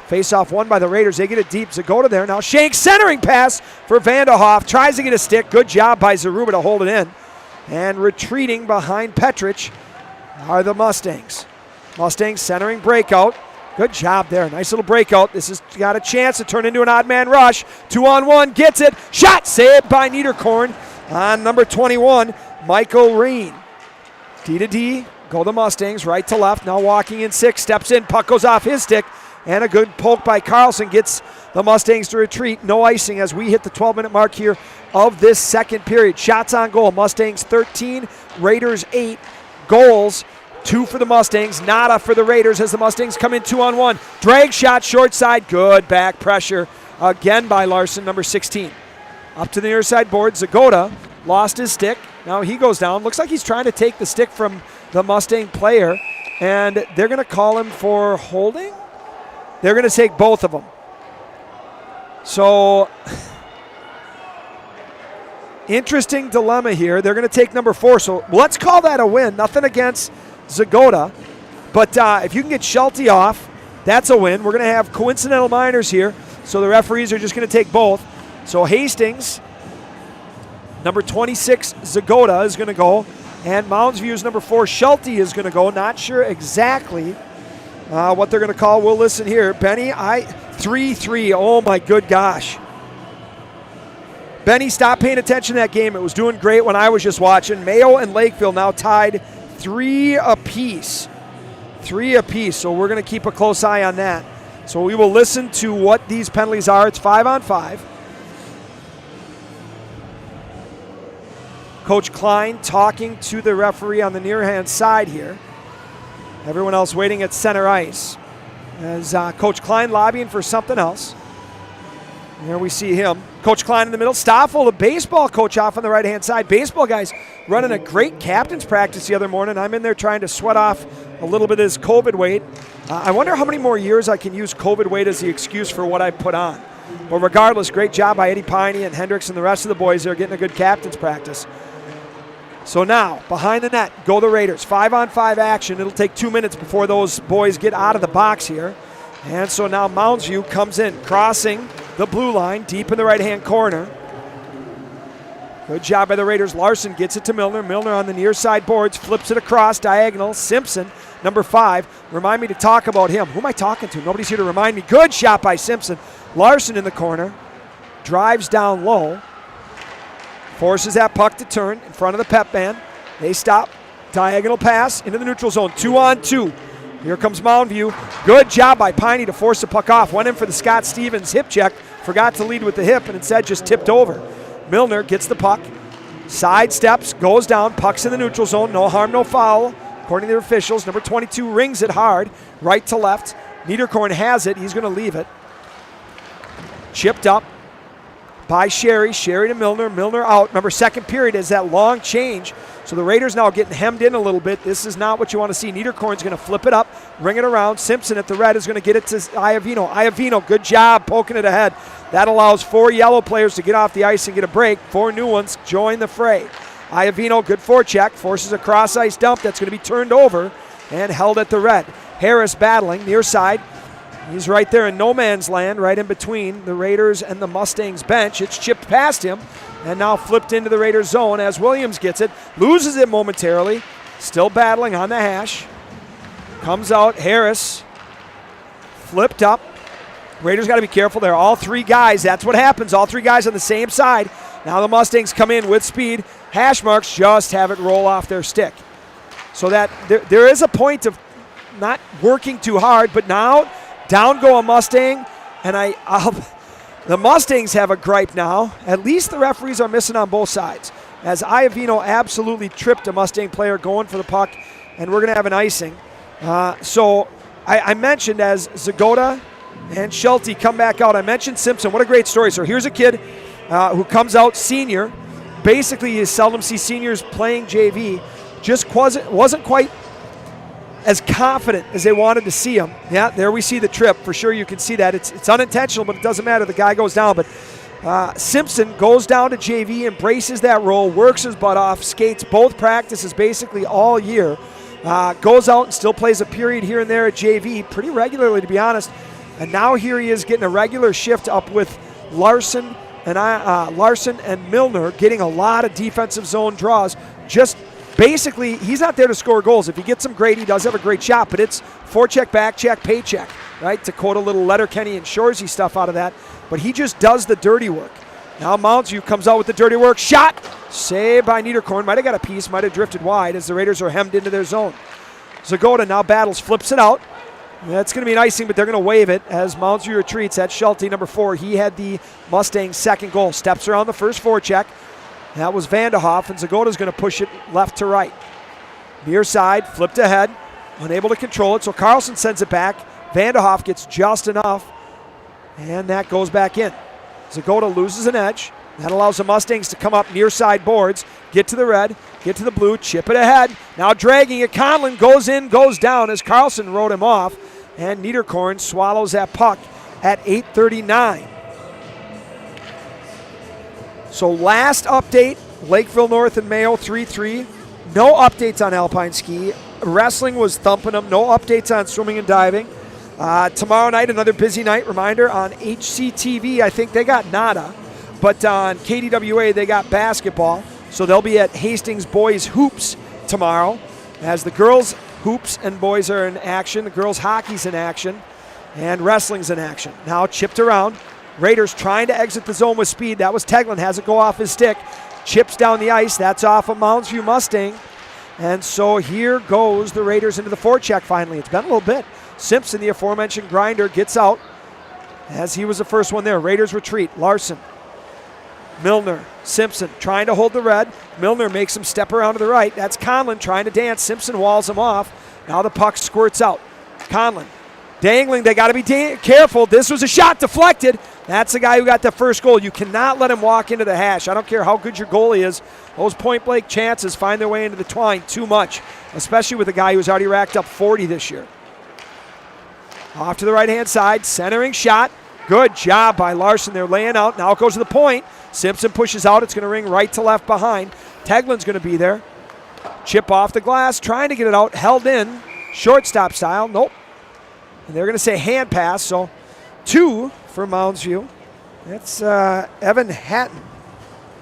Speaker 4: face-off won by the Raiders. They get it deep. Zagota there. Now Shank centering pass for Vanderhoff. Tries to get a stick. Good job by Zaruba to hold it in. And retreating behind Petrich are the Mustangs. Mustangs centering breakout. Good job there. Nice little breakout. This has got a chance to turn into an odd man rush. 2-on-1. Gets it. Shot saved by Niederkorn. On number 21, Michael Reen. D to D, go the Mustangs, right to left. Now walking in 6, steps in, puck goes off his stick, and a good poke by Carlson gets the Mustangs to retreat. No icing as we hit the 12-minute mark here of this second period. Shots on goal, Mustangs 13, Raiders 8. Goals, 2 for the Mustangs, nada for the Raiders as the Mustangs come in 2-on-1. Drag shot, short side, good back pressure again by Larson, number 16. Up to the near side board, Zagota lost his stick. Now he goes down. Looks like he's trying to take the stick from the Mustang player, and they're going to call him for holding. They're going to take both of them. So, interesting dilemma here. They're going to take number 4, so let's call that a win. Nothing against Zagota, but if you can get Schulte off, that's a win. We're going to have coincidental minors here, so the referees are just going to take both. So Hastings, number 26, Zagota is going to go, and Mounds View's number 4, Schulte is going to go. Not sure exactly what they're going to call. We'll listen here. Benny, 3-3. Oh, my good gosh. Benny, stop paying attention to that game. It was doing great when I was just watching. Mayo and Lakeville now tied 3 apiece. 3 apiece, so we're going to keep a close eye on that. So we will listen to what these penalties are. It's 5-on-5. Coach Klein talking to the referee on the near-hand side here. Everyone else waiting at center ice. As Coach Klein lobbying for something else. There we see him. Coach Klein in the middle. Stoffel, the baseball coach, off on the right-hand side. Baseball guys running a great captain's practice the other morning. I'm in there trying to sweat off a little bit of his COVID weight. I wonder how many more years I can use COVID weight as the excuse for what I put on. But regardless, great job by Eddie Piney and Hendricks and the rest of the boys there getting a good captain's practice. So now, behind the net, go the Raiders. 5-on-5 action. It'll take 2 minutes before those boys get out of the box here. And so now Mounds View comes in, crossing the blue line, deep in the right-hand corner. Good job by the Raiders. Larson gets it to Milner. Milner on the near side boards, flips it across, diagonal. Simpson, number 5. Remind me to talk about him. Who am I talking to? Nobody's here to remind me. Good shot by Simpson. Larson in the corner, drives down low. Forces that puck to turn in front of the pep band. They stop. Diagonal pass into the neutral zone. 2-on-2. Here comes Mound View. Good job by Piney to force the puck off. Went in for the Scott Stevens hip check. Forgot to lead with the hip and instead just tipped over. Milner gets the puck. Side steps, goes down. Puck's in the neutral zone. No harm, no foul. According to the officials, number 22 rings it hard. Right to left. Niederkorn has it. He's going to leave it. Chipped up by Sherry. Sherry to Milner. Milner out. Remember, second period is that long change. So the Raiders now getting hemmed in a little bit. This is not what you want to see. Niederkorn's going to flip it up, ring it around. Simpson at the red is going to get it to Iovino. Iovino, good job poking it ahead. That allows 4 yellow players to get off the ice and get a break. 4 new ones join the fray. Iovino, good forecheck, forces a cross-ice dump that's going to be turned over and held at the red. Harris battling, near side. He's right there in no man's land, right in between the Raiders and the Mustangs bench. It's chipped past him and now flipped into the Raiders zone as Williams gets it, loses it momentarily, still battling on the hash. Comes out, Harris, flipped up. Raiders got to be careful there. All 3 guys, that's what happens, all 3 guys on the same side. Now the Mustangs come in with speed. Hash marks just have it roll off their stick. So that there is a point of not working too hard, but now down go a Mustang, and the Mustangs have a gripe now. At least the referees are missing on both sides, as Iovino absolutely tripped a Mustang player going for the puck, and we're going to have an icing. So I mentioned as Zagota and Schulte come back out, I mentioned Simpson. What a great story. So here's a kid who comes out senior. Basically, you seldom see seniors playing JV. Just wasn't quite as confident as they wanted to see him. Yeah, there we see the trip. For sure you can see that. It's unintentional, but it doesn't matter. The guy goes down. But Simpson goes down to JV, embraces that role, works his butt off, skates both practices basically all year. Goes out and still plays a period here and there at JV pretty regularly, to be honest. And now here he is getting a regular shift up with Larson and Milner, getting a lot of defensive zone draws. Just basically, he's not there to score goals. If he gets them, great. He does have a great shot, but it's forecheck, back check, paycheck, right? To quote a little Letterkenny and Shoresy stuff out of that. But he just does the dirty work. Now Mounds View comes out with the dirty work. Shot! Saved by Niederkorn. Might have got a piece, might have drifted wide as the Raiders are hemmed into their zone. Zagota now battles, flips it out. That's going to be an icing, but they're going to wave it as Mounds View retreats. That's Schulte, number 4. He had the Mustangs' second goal. Steps around the first forecheck. That was Vanderhoff, and Zagota's going to push it left to right. Near side, flipped ahead, unable to control it, so Carlson sends it back. Vanderhoff gets just enough, and that goes back in. Zagota loses an edge. That allows the Mustangs to come up near side boards, get to the red, get to the blue, chip it ahead. Now dragging it, Conlon goes in, goes down as Carlson rode him off, and Niederkorn swallows that puck at 8:39. So last update, Lakeville North and Mayo 3-3. No updates on Alpine Ski. Wrestling was thumping them. No updates on swimming and diving. Tomorrow night, another busy night. Reminder, on HCTV, I think they got nada. But on KDWA, they got basketball. So they'll be at Hastings Boys Hoops tomorrow, as the girls' hoops and boys are in action. The girls' hockey's in action, and wrestling's in action. Now chipped around. Raiders trying to exit the zone with speed. That was Teglin. Has it go off his stick. Chips down the ice. That's off a Mounds View Mustang. And so here goes the Raiders into the forecheck finally. It's been a little bit. Simpson, the aforementioned grinder, gets out as he was the first one there. Raiders retreat. Larson. Milner. Simpson trying to hold the red. Milner makes him step around to the right. That's Conlon trying to dance. Simpson walls him off. Now the puck squirts out. Conlon dangling. They got to be careful. This was a shot deflected. That's the guy who got the first goal. You cannot let him walk into the hash. I don't care how good your goalie is. Those point-blank chances find their way into the twine too much, especially with a guy who's already racked up 40 this year. Off to the right-hand side. Centering shot. Good job by Larson. They're laying out. Now it goes to the point. Simpson pushes out. It's going to ring right to left behind. Teglin's going to be there. Chip off the glass. Trying to get it out. Held in. Shortstop style. Nope. And they're going to say hand pass. So 2 for Mounds View. That's Evan Hatton.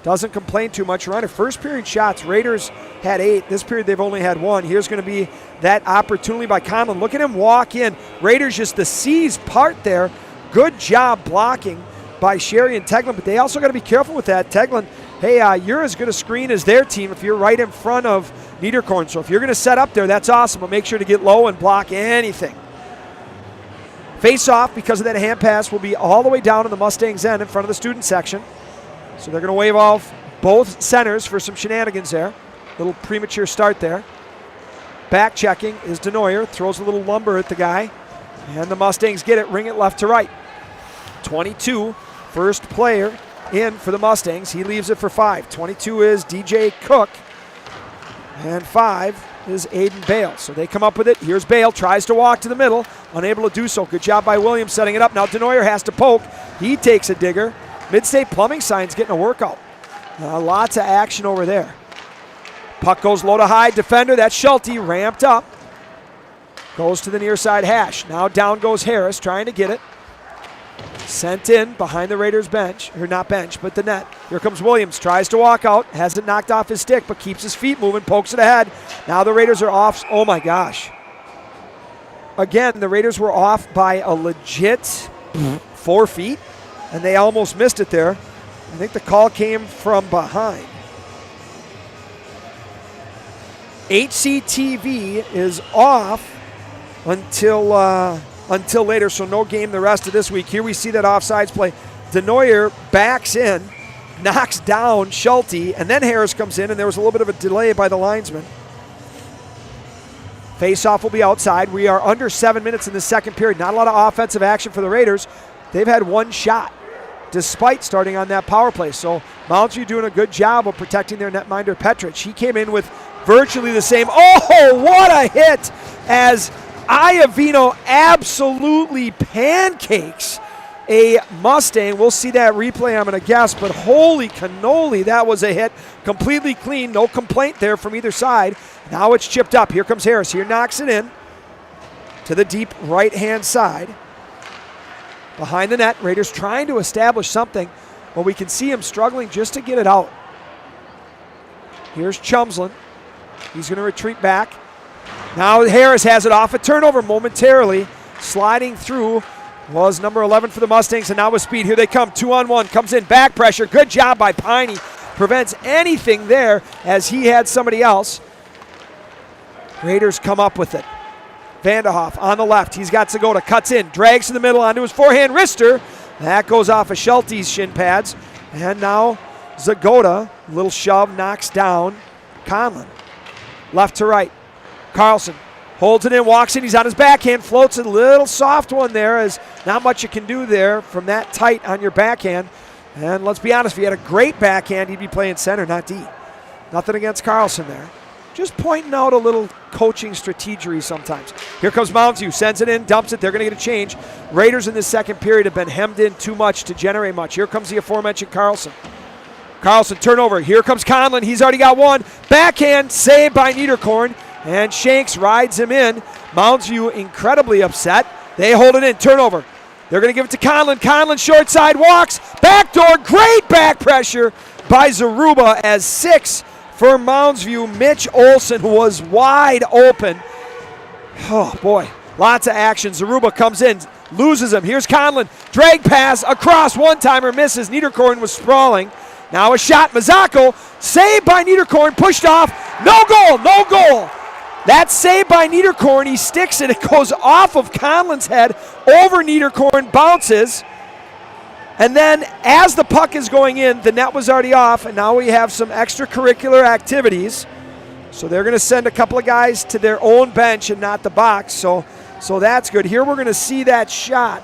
Speaker 4: Doesn't complain too much. Reminder, first period shots, Raiders had 8. This period they've only had 1. Here's going to be that opportunity by Conlon. Look at him walk in. Raiders just the C's part there. Good job blocking by Sherry and Teglin, but they also got to be careful with that. Teglin hey, you're as good a screen as their team if you're right in front of Niederkorn. So if you're going to set up there, that's awesome, but make sure to get low and block anything. Face off, because of that hand pass, will be all the way down in the Mustangs end in front of the student section. So they're going to wave off both centers for some shenanigans there. Little premature start there. Back checking is Denoyer, throws a little lumber at the guy, and the Mustangs get it, ring it left to right. 22, first player in for the Mustangs. He leaves it for 5. 22 is DJ Cook, and 5 is Aiden Bale. So they come up with it. Here's Bale, tries to walk to the middle, unable to do so. Good job by Williams setting it up. Now Denoyer has to poke. He takes a digger. Mid-State Plumbing Sign's getting a workout. Lots of action over there. Puck goes low to high. Defender, that's Schulte, ramped up. Goes to the near side hash. Now down goes Harris, trying to get it. Sent in behind the Raiders bench, or not bench, but the net. Here comes Williams, tries to walk out, has it knocked off his stick, but keeps his feet moving, pokes it ahead. Now the Raiders are off. Oh my gosh. Again, the Raiders were off by a legit 4 feet, and they almost missed it there. I think the call came from behind. HCTV is off until later, so no game the rest of this week. Here we see that offsides play. Denoyer backs in, knocks down Schulte, and then Harris comes in, and there was a little bit of a delay by the linesman. Face-off will be outside. We are under 7 minutes in the second period. Not a lot of offensive action for the Raiders. They've had one shot, despite starting on that power play. So Mounds View doing a good job of protecting their netminder Petrich. He came in with virtually the same. Oh, what a hit as Iovino absolutely pancakes a Mustang. We'll see that replay, I'm going to guess, but holy cannoli, that was a hit. Completely clean, no complaint there from either side. Now it's chipped up. Here comes Harris. Here knocks it in to the deep right-hand side. Behind the net, Raiders trying to establish something, but we can see him struggling just to get it out. Here's Chumslin. He's going to retreat back. Now Harris has it off a turnover momentarily. Sliding through was number 11 for the Mustangs, and now with speed. Here they come, 2-on-1, comes in, back pressure. Good job by Piney. Prevents anything there as he had somebody else. Raiders come up with it. Vanderhoff on the left. He's got Zagota, cuts in, drags to the middle onto his forehand wrister. That goes off of Schulte's shin pads. And now Zagota, little shove, knocks down Conlon. Left to right. Carlson holds it in, walks in, he's on his backhand, floats a little soft one there, as not much you can do there from that tight on your backhand. And let's be honest, if he had a great backhand, he'd be playing center, not D. Nothing against Carlson there. Just pointing out a little coaching strategery sometimes. Here comes Mounds View, sends it in, dumps it, they're going to get a change. Raiders in this second period have been hemmed in too much to generate much. Here comes the aforementioned Carlson. Carlson, turnover, here comes Conlon, he's already got one. Backhand, saved by Niederkorn. And Shanks rides him in. Mounds View incredibly upset. They hold it in. Turnover. They're going to give it to Conlon. Conlon short side walks. Backdoor. Great back pressure by Zaruba as 6 for Mounds View. Mitch Olson was wide open. Oh, boy. Lots of action. Zaruba comes in. Loses him. Here's Conlon. Drag pass across. One-timer misses. Niederkorn was sprawling. Now a shot. Mazzocco. Saved by Niederkorn. Pushed off. No goal. No goal. That's saved by Niederkorn. He sticks it. It goes off of Conlon's head, over Niederkorn, bounces. And then as the puck is going in, the net was already off, and now we have some extracurricular activities. So they're going to send a couple of guys to their own bench and not the box. So that's good. Here we're going to see that shot.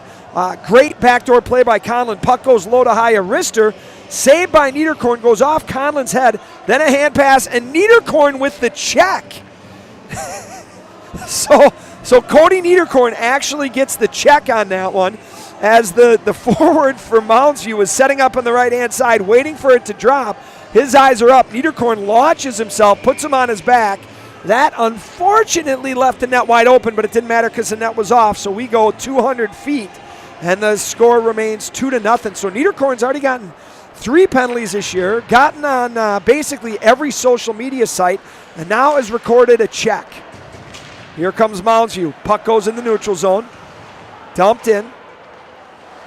Speaker 4: Great backdoor play by Conlon. Puck goes low to high. A wrister. Saved by Niederkorn. Goes off Conlon's head. Then a hand pass, and Niederkorn with the check. So Cody Niederkorn actually gets the check on that one, as the forward for Mounds View was setting up on the right-hand side, waiting for it to drop. His eyes are up. Niederkorn launches himself, puts him on his back. That unfortunately left the net wide open, but it didn't matter because the net was off. So we go 200 feet, and the score remains 2-0. So Niederkorn's already gotten 3 penalties this year, gotten on basically every social media site, and now has recorded a check. Here comes Mounds View. Puck goes in the neutral zone. Dumped in.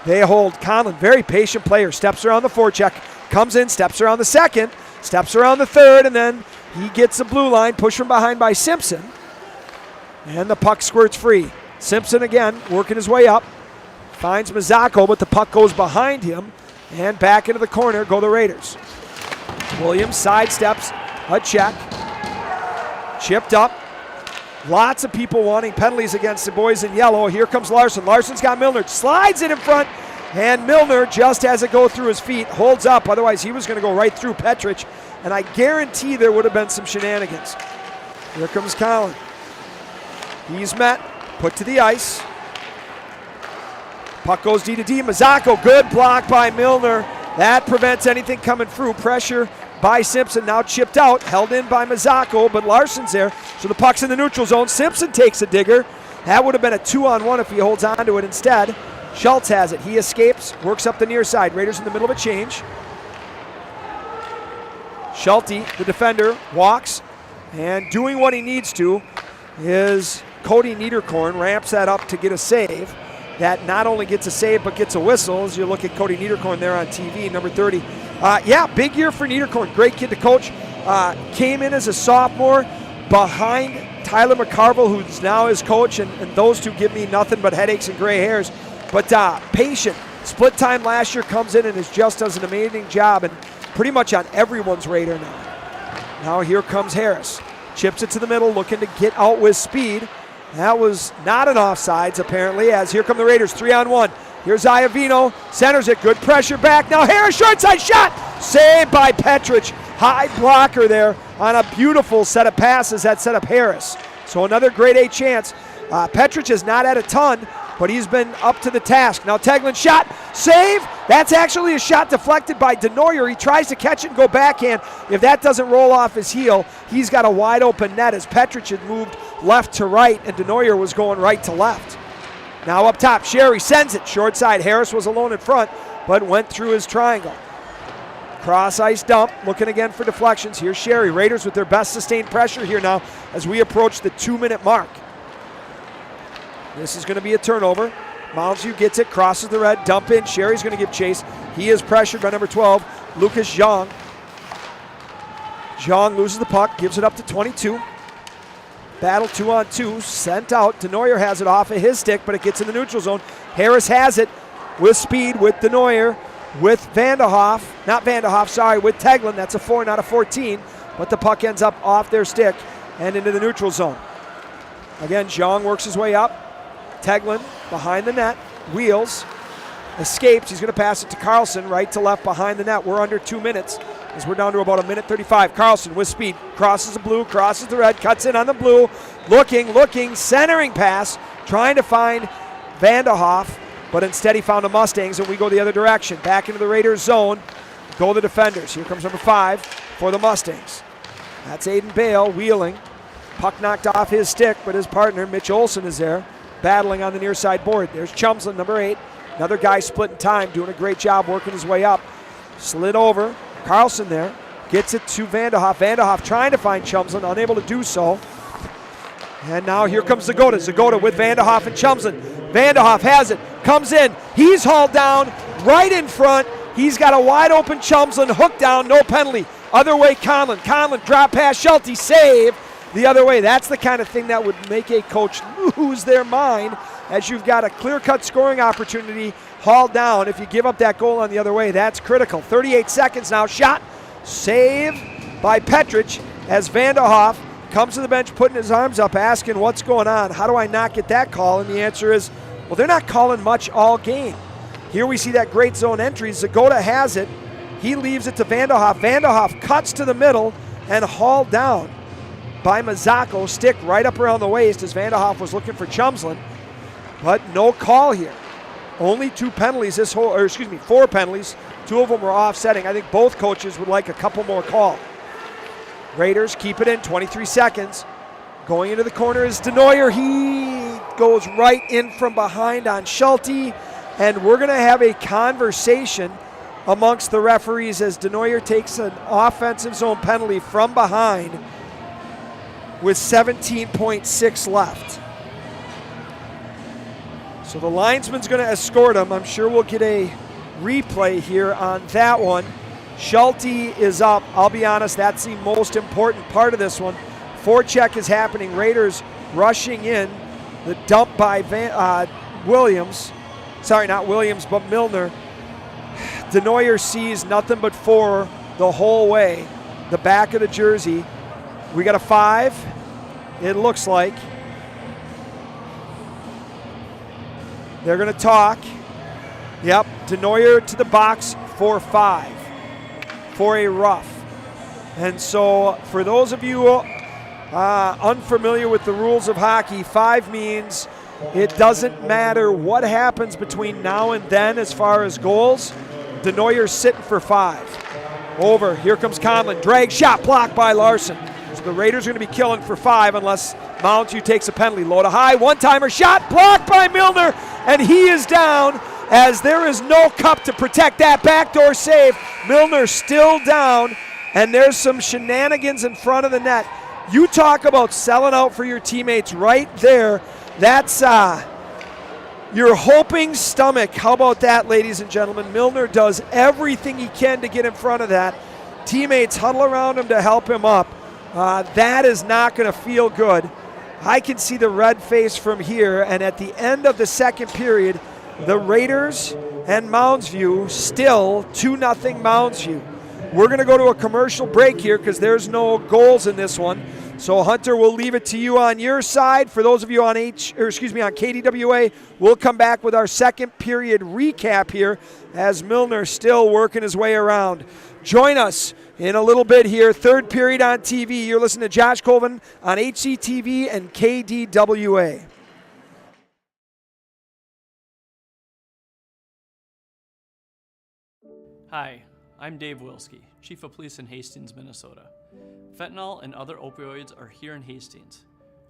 Speaker 4: They hold Conlon, very patient player, steps around the forecheck. comes in, steps around the second, steps around the third, and then he gets the blue line, pushed from behind by Simpson. And the puck squirts free. Simpson again working his way up. Finds Mazzocco, but the puck goes behind him. And back into the corner go the Raiders. Williams sidesteps a check. Chipped up. Lots of people wanting penalties against the boys in yellow. Here comes Larson. Larson's got Milner. Slides it in front. And Milner, just has it go through his feet, holds up. Otherwise, he was going to go right through Petrich. And I guarantee there would have been some shenanigans. Here comes Collin. He's met. Put to the ice. Puck goes D to D. Mazzocco, good block by Milner. That prevents anything coming through. Pressure by Simpson, now chipped out, held in by Mazzocco, but Larson's there, so the puck's in the neutral zone. Simpson takes a digger. That would have been a 2-on-1 if he holds on to it instead. Schultz has it. He escapes, works up the near side. Raiders in the middle of a change. Schulte, the defender, walks, and doing what he needs to is Cody Niederkorn ramps that up to get a save. That not only gets a save, but gets a whistle. As you look at Cody Niederkorn there on TV, number 30. Big year for Niederkorn. Great kid to coach. Came in as a sophomore behind Tyler McCarville, who's now his coach, and those two give me nothing but headaches and gray hairs. But patient. Split time last year, comes in and just does an amazing job, and pretty much on everyone's radar now. Now here comes Harris. Chips it to the middle, looking to get out with speed. That was not an offsides, apparently, as here come the Raiders, 3-on-1. Here's Iovino, centers it, good pressure back. Now Harris, short side shot, saved by Petrich. High blocker there on a beautiful set of passes that set up Harris. So another grade A chance. Petrich has not had a ton, but he's been up to the task. Now Teglin shot, save. That's actually a shot deflected by Denoyer. He tries to catch it and go backhand. If that doesn't roll off his heel, he's got a wide open net as Petrich had moved left to right and Denoyer was going right to left. Now up top, Sherry sends it. Short side, Harris was alone in front, but went through his triangle. Cross ice dump, looking again for deflections. Here's Sherry. Raiders with their best sustained pressure here now as we approach the 2-minute mark. This is going to be a turnover. Mounds View gets it, crosses the red, dump in. Sherry's going to give chase. He is pressured by number 12, Lucas Zhang. Zhang loses the puck, gives it up to 22. Battle 2-on-2, sent out. Denoyer has it off of his stick, but it gets in the neutral zone. Harris has it with speed with Denoyer, with with Teglin. That's a 4, not a 14, but the puck ends up off their stick and into the neutral zone. Again, Zhang works his way up. Teglin behind the net, wheels, escapes. He's going to pass it to Carlson, right to left behind the net. We're under 2 minutes as we're down to about 1:35. Carlson with speed, crosses the blue, crosses the red, cuts in on the blue, looking, centering pass, trying to find Vanderhoff, but instead he found the Mustangs, and we go the other direction. Back into the Raiders zone, go the defenders. Here comes number 5 for the Mustangs. That's Aiden Bale wheeling. Puck knocked off his stick, but his partner, Mitch Olson, is there, battling on the near side board. There's Chumslin, number 8. Another guy splitting time, doing a great job working his way up. Slid over. Carlson there. Gets it to Vanderhoff. Vanderhoff trying to find Chumslin, unable to do so. And now here comes Zagota. Zagota with Vanderhoff and Chumslin. Vanderhoff has it. Comes in. He's hauled down right in front. He's got a wide open Chumslin. Hooked down. No penalty. Other way, Conlon. Conlon drop pass. Schulte save. The other way. That's the kind of thing that would make a coach lose their mind, as you've got a clear-cut scoring opportunity hauled down. If you give up that goal on the other way, that's critical. 38 seconds now. Shot. Save by Petrich as Vanderhoff comes to the bench, putting his arms up, asking what's going on. How do I not get that call? And the answer is, well, they're not calling much all game. Here we see that great zone entry. Zagota has it. He leaves it to Vanderhoff. Vanderhoff cuts to the middle and hauled down by Mazzocco. Stick right up around the waist as Vanderhoff was looking for Chumslin. But no call here. Only 2 penalties 4 penalties. 2 of them were offsetting. I think both coaches would like a couple more call. Raiders keep it in, 23 seconds. Going into the corner is Denoyer. He goes right in from behind on Schulte. And we're going to have a conversation amongst the referees as Denoyer takes an offensive zone penalty from behind with 17.6 left. So the linesman's going to escort him. I'm sure we'll get a replay here on that one. Schulte is up. I'll be honest, that's the most important part of this one. Forecheck is happening. Raiders rushing in. The dump by Williams. Sorry, not Williams, but Milner. Denoyer sees nothing but 4 the whole way. The back of the jersey. We got a 5, it looks like. They're going to talk. Yep, Denoyer to the box for 5 for a rough. And so for those of you unfamiliar with the rules of hockey, 5 means it doesn't matter what happens between now and then as far as goals. Denoyer's sitting for 5. Over, here comes Conlon. Drag shot blocked by Larson. So the Raiders are going to be killing for 5 unless Mounds View takes a penalty. Low to high, one-timer shot blocked by Milner, and he is down as there is no cup to protect that backdoor save. Milner still down, and there's some shenanigans in front of the net. You talk about selling out for your teammates right there. That's your hoping stomach. How about that, ladies and gentlemen? Milner does everything he can to get in front of that. Teammates huddle around him to help him up. That is not going to feel good. I can see the red face from here, and at the end of the second period, the Raiders and Mounds View still 2-0 Mounds View. We're going to go to a commercial break here because there's no goals in this one. So Hunter, we'll leave it to you on your side. For those of you on KDWA, we'll come back with our second period recap here as Milner's still working his way around. Join us in a little bit here. Third period on TV. You're listening to Josh Colvin on HCTV and KDWA.
Speaker 8: Hi, I'm Dave Wilski, Chief of Police in Hastings, Minnesota. Fentanyl and other opioids are here in Hastings.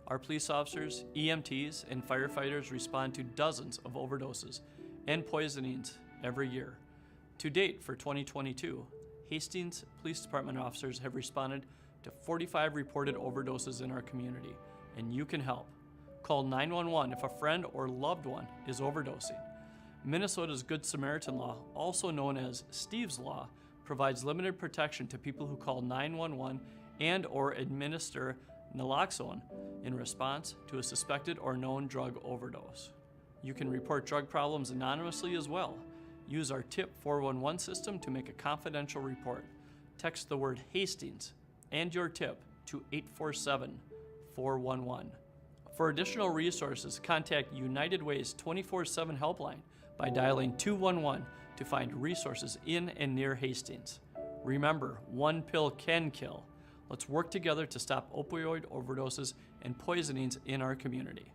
Speaker 8: Our police officers, EMTs, and firefighters respond to dozens of overdoses and poisonings every year. To date, for 2022, Hastings Police Department officers have responded to 45 reported overdoses in our community, and you can help. Call 911 if a friend or loved one is overdosing. Minnesota's Good Samaritan Law, also known as Steve's Law, provides limited protection to people who call 911 and or administer naloxone in response to a suspected or known drug overdose. You can report drug problems anonymously as well. Use our TIP 411 system to make a confidential report. Text the word Hastings and your tip to 847-411. For additional resources, contact United Way's 24/7 helpline by dialing 211 to find resources in and near Hastings. Remember, one pill can kill. Let's work together to stop opioid overdoses and poisonings in our community.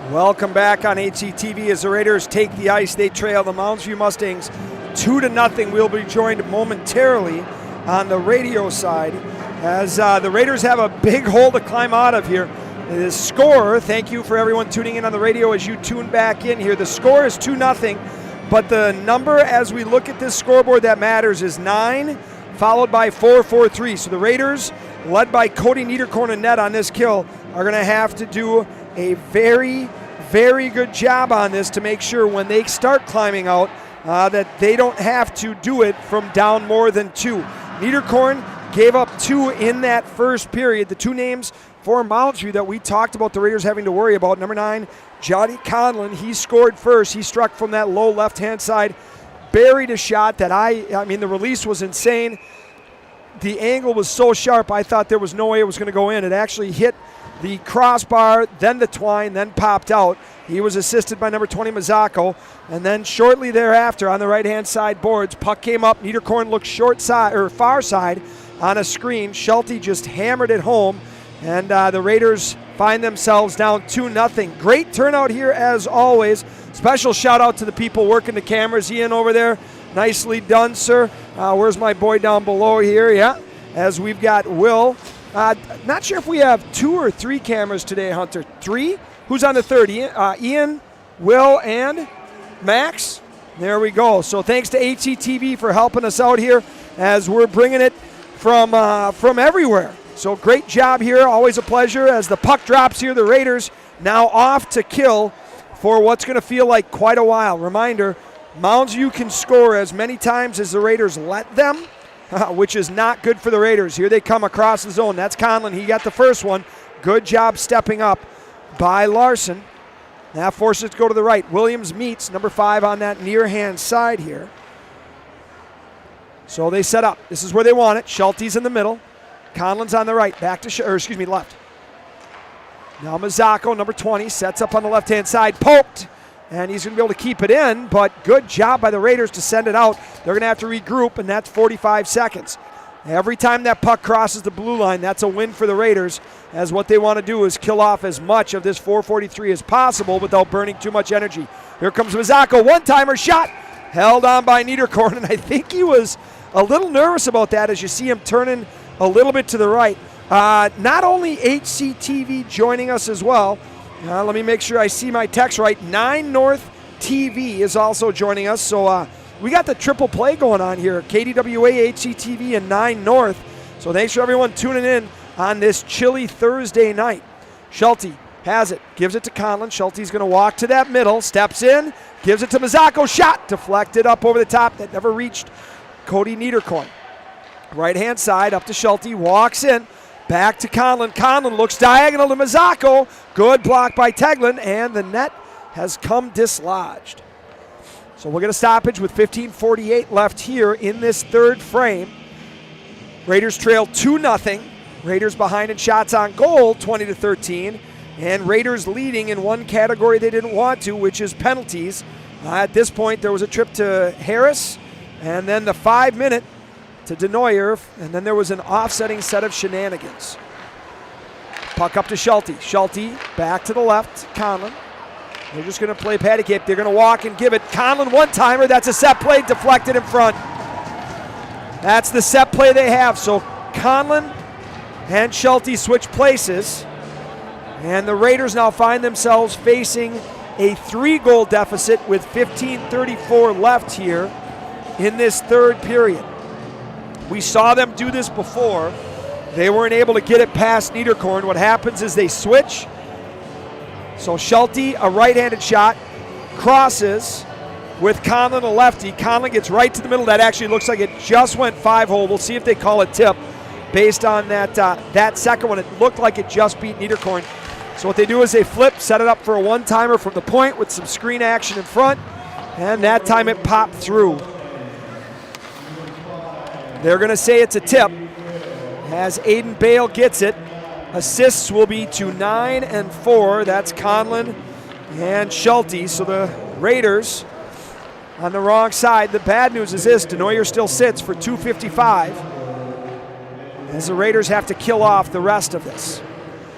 Speaker 4: Welcome back on HCTV as the Raiders take the ice. They trail the Mounds View Mustangs 2-0. We'll be joined momentarily on the radio side as the Raiders have a big hole to climb out of here. The score, thank you for everyone tuning in on the radio as you tune back in here. The score is 2-0, but the number as we look at this scoreboard that matters is 9, followed by 4-4-3. So the Raiders led by Cody Niederkorn and net on this kill, are going to have to do a very, very good job on this to make sure when they start climbing out that they don't have to do it from down more than 2. Niederkorn gave up 2 in that first period. The 2 names for Mounds View that we talked about the Raiders having to worry about. Number 9, Johnny Conlon. He scored first. He struck from that low left-hand side, buried a shot that I mean, the release was insane. The angle was so sharp, I thought there was no way it was going to go in. It actually hit the crossbar, then the twine, then popped out. He was assisted by number 20, Mazzocco. And then shortly thereafter, on the right-hand side boards, puck came up. Niederkorn looked far side on a screen. Schulte just hammered it home. And the Raiders find themselves down 2-0. Great turnout here as always. Special shout out to the people working the cameras. Ian over there, nicely done, sir. Where's my boy down below here? Yeah, as we've got Will. Not sure if we have 2 or 3 cameras today, Hunter. 3? Who's on the third? Ian, Will, and Max? There we go. So thanks to HCTV for helping us out here as we're bringing it from everywhere. So great job here. Always a pleasure. As the puck drops here, the Raiders now off to kill for what's going to feel like quite a while. Reminder, Mounds View can score as many times as the Raiders let them, which is not good for the Raiders. Here they come across the zone. That's Conlon. He got the first one. Good job stepping up by Larson. That forces it to go to the right. Williams meets number 5 on that near hand side here. So they set up. This is where they want it. Schulte's in the middle. Conlon's on the right. Back to left. Now Mazzocco, number 20, sets up on the left-hand side. Poked. And he's going to be able to keep it in, but good job by the Raiders to send it out. They're going to have to regroup, and that's 45 seconds. Every time that puck crosses the blue line, that's a win for the Raiders, as what they want to do is kill off as much of this 443 as possible without burning too much energy. Here comes Mazzocco, one-timer shot, held on by Niederkorn, and I think he was a little nervous about that as you see him turning a little bit to the right. Not only HCTV joining us as well, let me make sure I see my text right. 9 North TV is also joining us, so we got the triple play going on here. KDWA, HCTV, and 9 North. So thanks for everyone tuning in on this chilly Thursday night. Schulte has it, gives it to Conlon. Schulte's going to walk to that middle, steps in, gives it to Mazzocco. Shot deflected up over the top. That never reached Cody Niederkorn. Right-hand side up to Schulte, walks in, back to Conlon. Conlon looks diagonal to Mazzocco. Good block by Teglin, and the net has come dislodged. So we'll get a stoppage with 15:48 left here in this third frame. Raiders trail 2-0. Raiders behind in shots on goal, 20-13. And Raiders leading in one category they didn't want to, which is penalties. At this point, there was a trip to Harris, and then the 5-minute to Denoyer, and then there was an offsetting set of shenanigans. Puck up to Schulte. Schulte back to the left, Conlon. They're just going to play patty cake. They're going to walk and give it. Conlon, one-timer. That's a set play, deflected in front. That's the set play they have. So Conlon and Schulte switch places. And the Raiders now find themselves facing a 3-goal deficit with 15:34 left here in this third period. We saw them do this before. They weren't able to get it past Niederkorn. What happens is they switch. So Schulte, a right-handed shot, crosses with Conlon, a lefty. Conlon gets right to the middle. That actually looks like it just went 5-hole. We'll see if they call it tip based on that second one. It looked like it just beat Niederkorn. So what they do is they flip, set it up for a one-timer from the point with some screen action in front, and that time it popped through. They're going to say it's a tip as Aiden Bale gets it. Assists will be to 9 and 4. That's Conlon and Schulte. So the Raiders on the wrong side. The bad news is this: Denoyer still sits for 2:55 as the Raiders have to kill off the rest of this.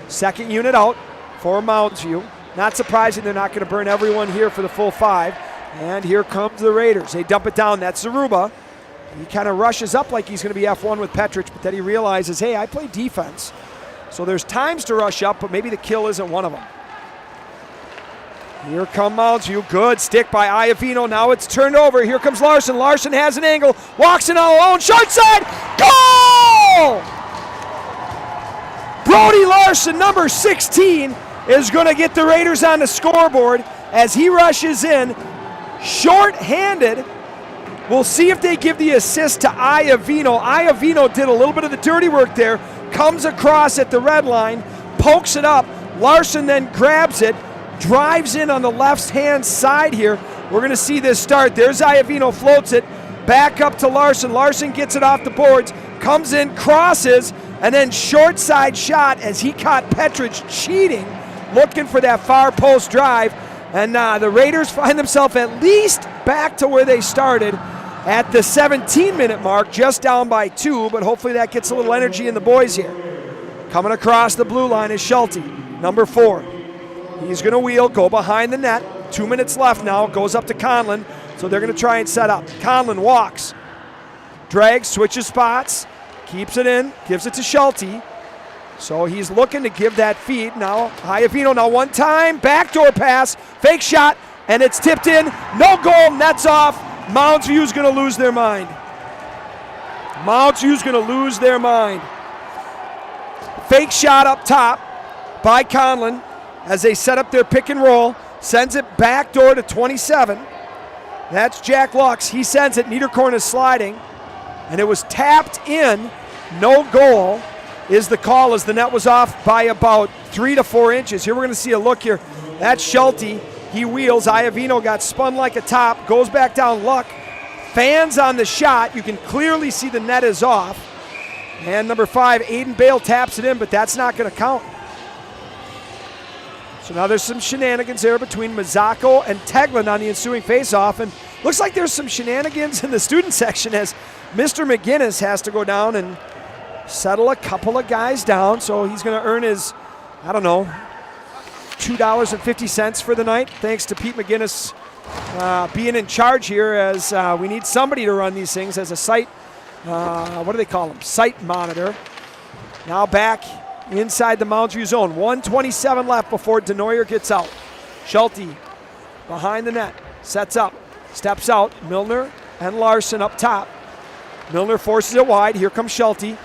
Speaker 4: Second unit out for Mounds View. Not surprising they're not going to burn everyone here for the full 5. And here comes the Raiders. They dump it down. That's Zaruba. He kind of rushes up like he's going to be F1 with Petrich, but then he realizes, hey, I play defense. So there's times to rush up, but maybe the kill isn't one of them. Here come Mounds View. Good stick by Iavino. Now it's turned over. Here comes Larson. Larson has an angle. Walks in all alone. Short side. Goal! Brody Larson, number 16, is going to get the Raiders on the scoreboard as he rushes in, short-handed. We'll see if they give the assist to Iovino. Iovino did a little bit of the dirty work there, comes across at the red line, pokes it up. Larson then grabs it, drives in on the left-hand side here. We're going to see this start. There's Iovino, floats it, back up to Larson. Larson gets it off the boards, comes in, crosses, and then short side shot as he caught Petrich cheating, looking for that far post drive. And the Raiders find themselves at least back to where they started at the 17-minute mark, just down by 2, but hopefully that gets a little energy in the boys here. Coming across the blue line is Schulte, number 4. He's going to wheel, go behind the net. 2 minutes left now, goes up to Conlon, so they're going to try and set up. Conlon walks, drags, switches spots, keeps it in, gives it to Schulte. So he's looking to give that feed. Now, Iovino, now one time, backdoor pass, fake shot, and it's tipped in. No goal, nets off. Mounds View's going to lose their mind. Mounds View's going to lose their mind. Fake shot up top by Conlon as they set up their pick and roll. Sends it backdoor to 27. That's Jack Lux. He sends it. Niederkorn is sliding. And it was tapped in. No goal is the call as the net was off by about 3 to 4 inches. Here we're going to see a look here. That's Schulte. He wheels. Iovino got spun like a top. Goes back down. Luck. Fans on the shot. You can clearly see the net is off. And number 5, Aiden Bale taps it in, but that's not going to count. So now there's some shenanigans there between Mazzocco and Teglin on the ensuing faceoff. And looks like there's some shenanigans in the student section as Mr. McGinnis has to go down and settle a couple of guys down. So he's going to earn his, I don't know, $2.50 for the night, thanks to Pete McGinnis being in charge here, as we need somebody to run these things as a site, what do they call them? Site monitor. Now back inside the Mounds View zone. 1:27 left before Denoyer gets out. Schulte behind the net, sets up, steps out. Milner and Larson up top. Milner forces it wide. Here comes Schulte.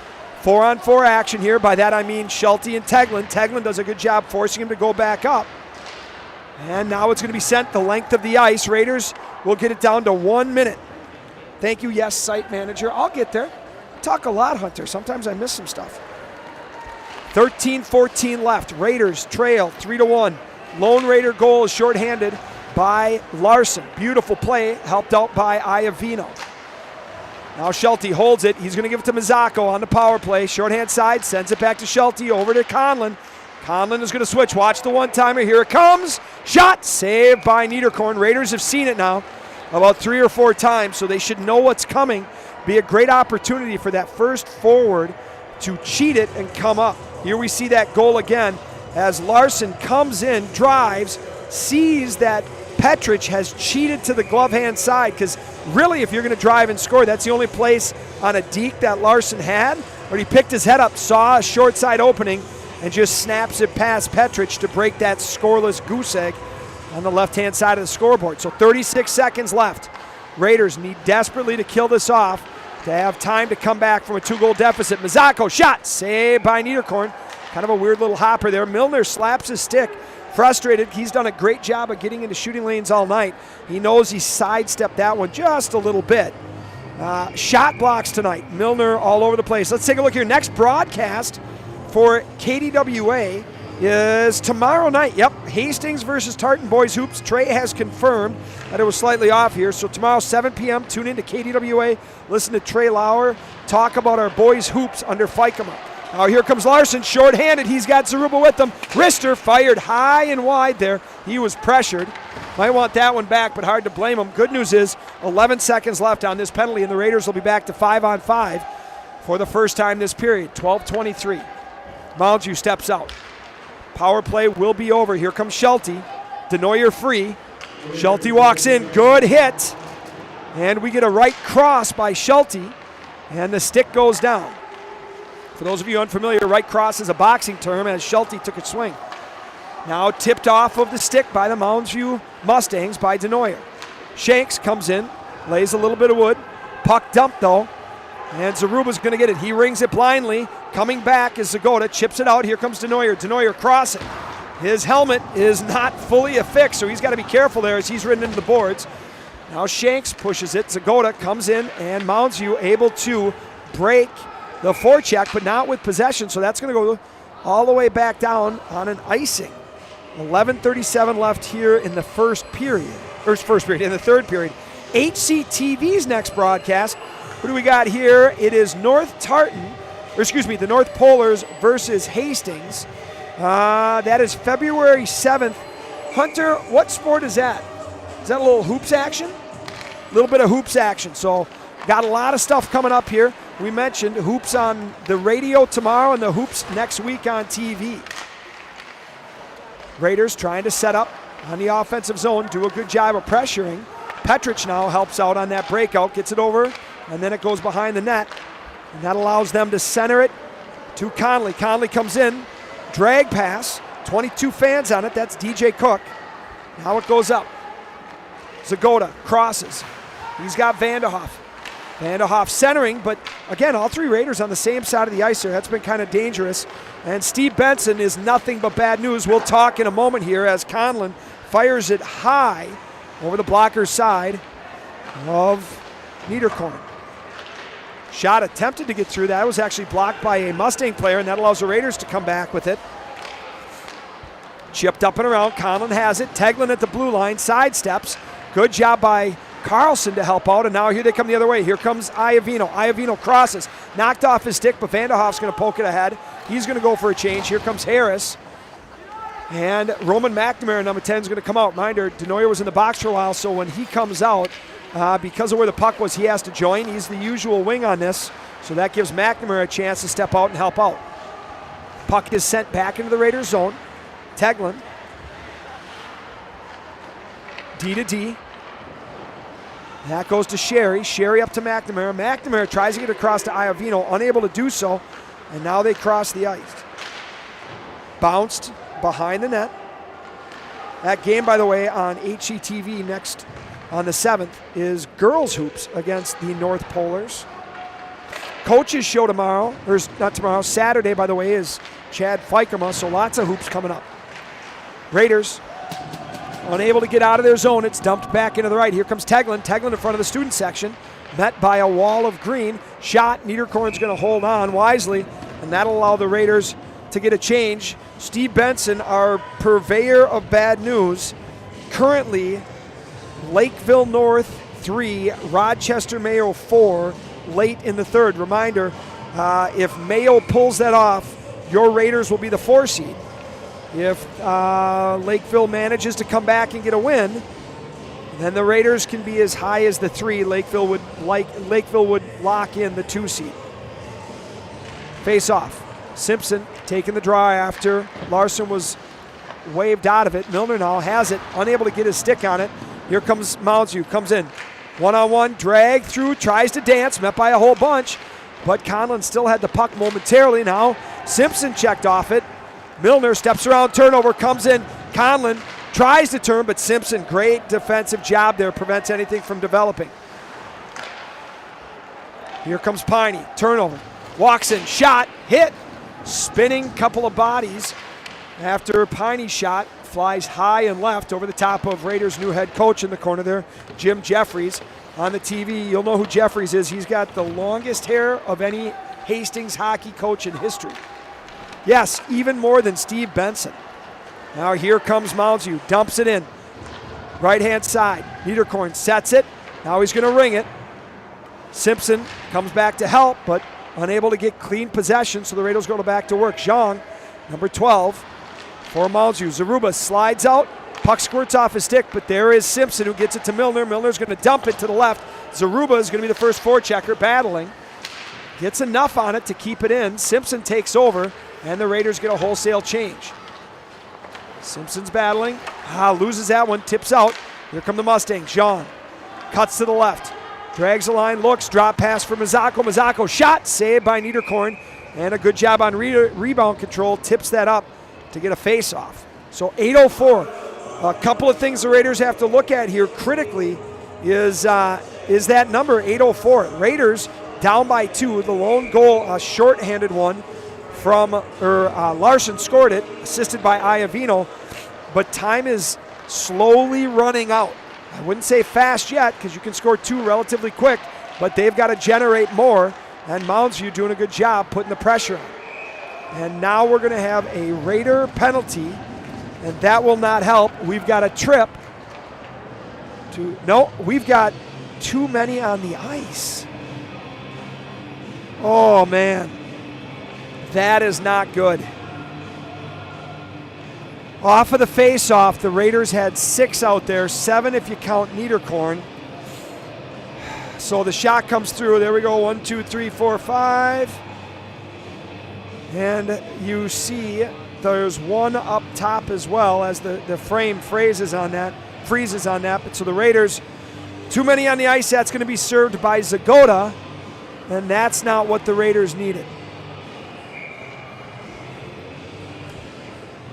Speaker 4: 4-on-4 action here. By that I mean Schulte and Teglin. Teglin does a good job forcing him to go back up. And now it's going to be sent the length of the ice. Raiders will get it down to 1 minute. Thank you, yes, site manager. I'll get there. Talk a lot, Hunter. Sometimes I miss some stuff. 13-14 left. Raiders trail 3-1. Lone Raider goal is shorthanded by Larson. Beautiful play, helped out by Iovino. Now Schulte holds it. He's going to give it to Mazzocco on the power play. Shorthand side, sends it back to Schulte, over to Conlon. Conlon is going to switch. Watch the one-timer. Here it comes. Shot saved by Niederkorn. Raiders have seen it now about 3 or 4 times, so they should know what's coming. Be a great opportunity for that first forward to cheat it and come up. Here we see that goal again as Larson comes in, drives, sees that Petrich has cheated to the glove hand side, because really if you're going to drive and score, that's the only place on a deke that Larson had, where he picked his head up, saw a short side opening, and just snaps it past Petrich to break that scoreless goose egg on the left-hand side of the scoreboard. So 36 seconds left. Raiders need desperately to kill this off to have time to come back from a 2-goal deficit. Mazzocco shot, saved by Niederkorn. Kind of a weird little hopper there. Milner slaps his stick. Frustrated. He's done a great job of getting into shooting lanes all night. He knows he sidestepped that one just a little bit. Shot blocks tonight. Milner all over the place. Let's take a look here. Next broadcast for KDWA is tomorrow night. Yep, Hastings versus Tartan Boys Hoops. Trey has confirmed that it was slightly off here. So tomorrow, 7 p.m., tune in to KDWA. Listen to Trey Lauer talk about our boys hoops under Fikema. Now here comes Larson, short-handed. He's got Zaruba with him. Wrister fired high and wide there. He was pressured. Might want that one back, but hard to blame him. Good news is 11 seconds left on this penalty, and the Raiders will be back to 5-on-5 for the first time this period. 12:23. Mounds View steps out. Power play will be over. Here comes Schulte. Denoyer free. Schulte walks in. Good hit. And we get a right cross by Schulte, and the stick goes down. For those of you unfamiliar, right cross is a boxing term, as Schulte took a swing. Now tipped off of the stick by the Mounds View Mustangs by Denoyer. Shanks comes in, lays a little bit of wood. Puck dumped though, and Zaruba's going to get it. He rings it blindly. Coming back is Zagoda, chips it out. Here comes Denoyer. Denoyer crossing. His helmet is not fully affixed, so he's got to be careful there as he's ridden into the boards. Now Shanks pushes it. Zagoda comes in, and Mounds View able to break the forecheck, but not with possession, so that's going to go all the way back down on an icing. 11:37 left here in the in the third period. HCTV's next broadcast. What do we got here? It is the North Polars versus Hastings. That is February 7th. Hunter, what sport is that? Is that a little hoops action? A little bit of hoops action. So got a lot of stuff coming up here. We mentioned hoops on the radio tomorrow and the hoops next week on TV. Raiders trying to set up on the offensive zone, do a good job of pressuring. Petrich now helps out on that breakout, gets it over, and then it goes behind the net. And that allows them to center it to Conley. Conley comes in, drag pass, 22 fans on it, that's DJ Cook. Now it goes up. Zagoda crosses. He's got Vanderhoff. Vanderhoff centering, but again, all three Raiders on the same side of the ice there. That's been kind of dangerous. And Steve Benson is nothing but bad news. We'll talk in a moment here as Conlon fires it high over the blocker's side of Niederkorn. Shot attempted to get through. That was actually blocked by a Mustang player, and that allows the Raiders to come back with it. Chipped up and around. Conlon has it. Teglin at the blue line. Sidesteps. Good job by Carlson to help out, and now here they come the other way. Here comes Iovino. Iovino crosses. Knocked off his stick, but Vanderhoff's going to poke it ahead. He's going to go for a change. Here comes Harris. And Roman McNamara, number 10, is going to come out. Reminder, Denoyer was in the box for a while, so when he comes out, because of where the puck was, he has to join. He's the usual wing on this, so that gives McNamara a chance to step out and help out. Puck is sent back into the Raiders zone. Teglin. D to D. That goes to Sherry. Sherry up to McNamara. McNamara tries to get across to Iovino, unable to do so, and now they cross the ice. Bounced behind the net. That game, by the way, on HCTV next on the 7th is girls hoops against the North Polars. Coaches show tomorrow, or not tomorrow, Saturday, by the way, is Chad Fikema, so lots of hoops coming up. Raiders unable to get out of their zone. It's dumped back into the right. Here comes Teglin. Teglin in front of the student section. Met by a wall of green. Shot. Niederkorn's going to hold on wisely, and that'll allow the Raiders to get a change. Steve Benson, our purveyor of bad news. Currently, Lakeville North 3, Rochester Mayo 4, late in the third. Reminder, if Mayo pulls that off, your Raiders will be the 4 seed. If Lakeville manages to come back and get a win, then the Raiders can be as high as the 3. Lakeville would lock in the 2 seed. Face off. Simpson taking the draw after Larson was waved out of it. Milner now has it, unable to get his stick on it. Here comes Mounds View, comes in. One-on-one, drag through, tries to dance, met by a whole bunch, but Conlon still had the puck momentarily. Now Simpson checked off it. Milner steps around, turnover, comes in. Conlon tries to turn, but Simpson, great defensive job there, prevents anything from developing. Here comes Piney, turnover, walks in, shot, hit, spinning couple of bodies after Piney's shot flies high and left over the top of Raiders' new head coach in the corner there, Jim Jeffries. On the TV, you'll know who Jeffries is. He's got the longest hair of any Hastings hockey coach in history. Yes, even more than Steve Benson. Now here comes Mounds View, dumps it in. Right-hand side, Niederkorn sets it. Now he's going to ring it. Simpson comes back to help, but unable to get clean possession, so the Raiders go back to work. Zhang, number 12, for Mounds View. Zaruba slides out, puck squirts off his stick, but there is Simpson who gets it to Milner. Milner's going to dump it to the left. Zaruba is going to be the first forechecker, battling. Gets enough on it to keep it in. Simpson takes over, and the Raiders get a wholesale change. Simpson's battling, loses that one, tips out. Here come the Mustangs. Jean cuts to the left, drags the line, looks, drop pass for Mazzocco. Mazzocco shot, saved by Niederkorn, and a good job on rebound control, tips that up to get a face-off. So 8:04. A couple of things the Raiders have to look at here critically is that number, 8:04. Raiders down by 2. The lone goal, a shorthanded one Larson scored it, assisted by Iavino, but time is slowly running out. I wouldn't say fast yet because you can score 2 relatively quick, but they've got to generate more, and Mounds View doing a good job putting the pressure on. And now we're going to have a Raider penalty, and that will not help. We've got a trip. We've got too many on the ice. Oh, man. That is not good. Off of the face-off, the Raiders had 6 out there, 7 if you count Niederkorn. So the shot comes through. There we go, 1, 2, 3, 4, 5. And you see there's one up top as well as the frame freezes on that. But so the Raiders, too many on the ice. That's going to be served by Zagoda, and that's not what the Raiders needed.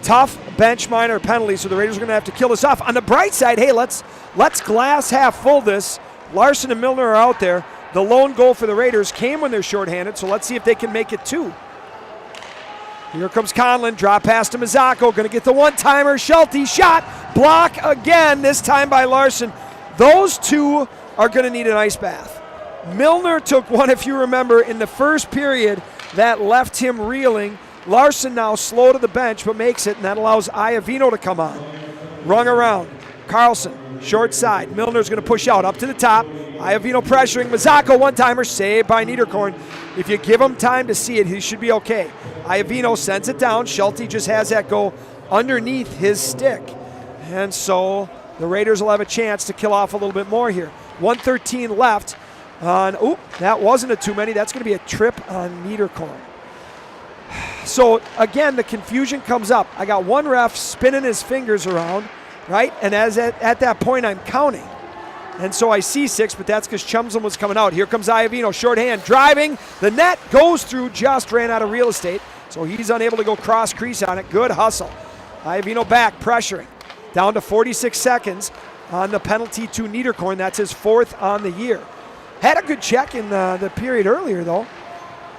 Speaker 4: Tough bench minor penalty, so the Raiders are going to have to kill this off. On the bright side, hey, let's glass half full this. Larson and Milner are out there. The lone goal for the Raiders came when they're shorthanded, so let's see if they can make it 2. Here comes Conlon, drop pass to Mazzocco, going to get the one-timer. Schulte shot, block again, this time by Larson. Those 2 are going to need an ice bath. Milner took one, if you remember, in the first period that left him reeling. Larson now slow to the bench, but makes it, and that allows Iavino to come on. Rung around. Carlson, short side. Milner's going to push out, up to the top. Iavino pressuring. Mazzocco, one-timer, saved by Niederkorn. If you give him time to see it, he should be okay. Iavino sends it down. Schulte just has that go underneath his stick. And so the Raiders will have a chance to kill off a little bit more here. 1:13 left. That wasn't a too many. That's going to be a trip on Niederkorn. So, again, the confusion comes up. I got one ref spinning his fingers around, right? And at that point, I'm counting. And so I see 6, but that's because Chumsland was coming out. Here comes Iavino, shorthand, driving. The net goes through, just ran out of real estate. So he's unable to go cross crease on it. Good hustle. Iavino back, pressuring. Down to 46 seconds on the penalty to Niederkorn. That's his 4th on the year. Had a good check in the period earlier, though.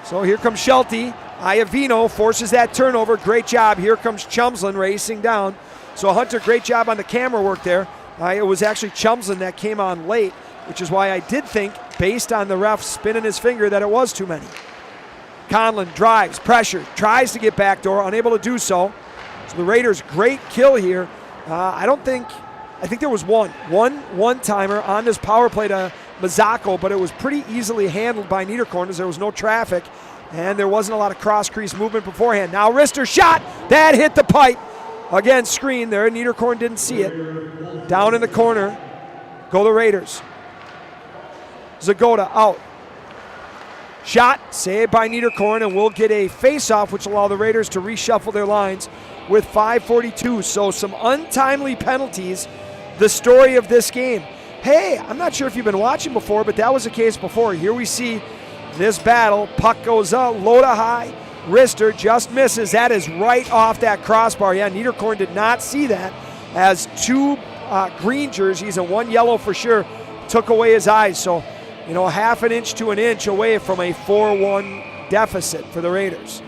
Speaker 4: So here comes Schulte. Iavino forces that turnover. Great job. Here comes Chumsland racing down. So Hunter, great job on the camera work there. It was actually Chumsland that came on late, which is why I did think, based on the ref spinning his finger, that it was too many. Conlon drives, pressure, tries to get backdoor, unable to do so. So the Raiders, great kill here. I think there was one-timer on this power play to Mazzocco, but it was pretty easily handled by Niederkorn as there was no traffic and there wasn't a lot of cross-crease movement beforehand. Now Rister shot, that hit the pipe. Again, screen there, Niederkorn didn't see it. Down in the corner, go the Raiders. Zagoda out. Shot, saved by Niederkorn, and we'll get a face-off, which will allow the Raiders to reshuffle their lines with 5:42. So some untimely penalties, the story of this game. Hey, I'm not sure if you've been watching before, but that was the case before. Here we see this battle. Puck goes up, low to high. Rister just misses. That is right off that crossbar. Yeah, Niederkorn did not see that, as 2 green jerseys and 1 yellow for sure took away his eyes. So, a half an inch to an inch away from a 4-1 deficit for the Raiders.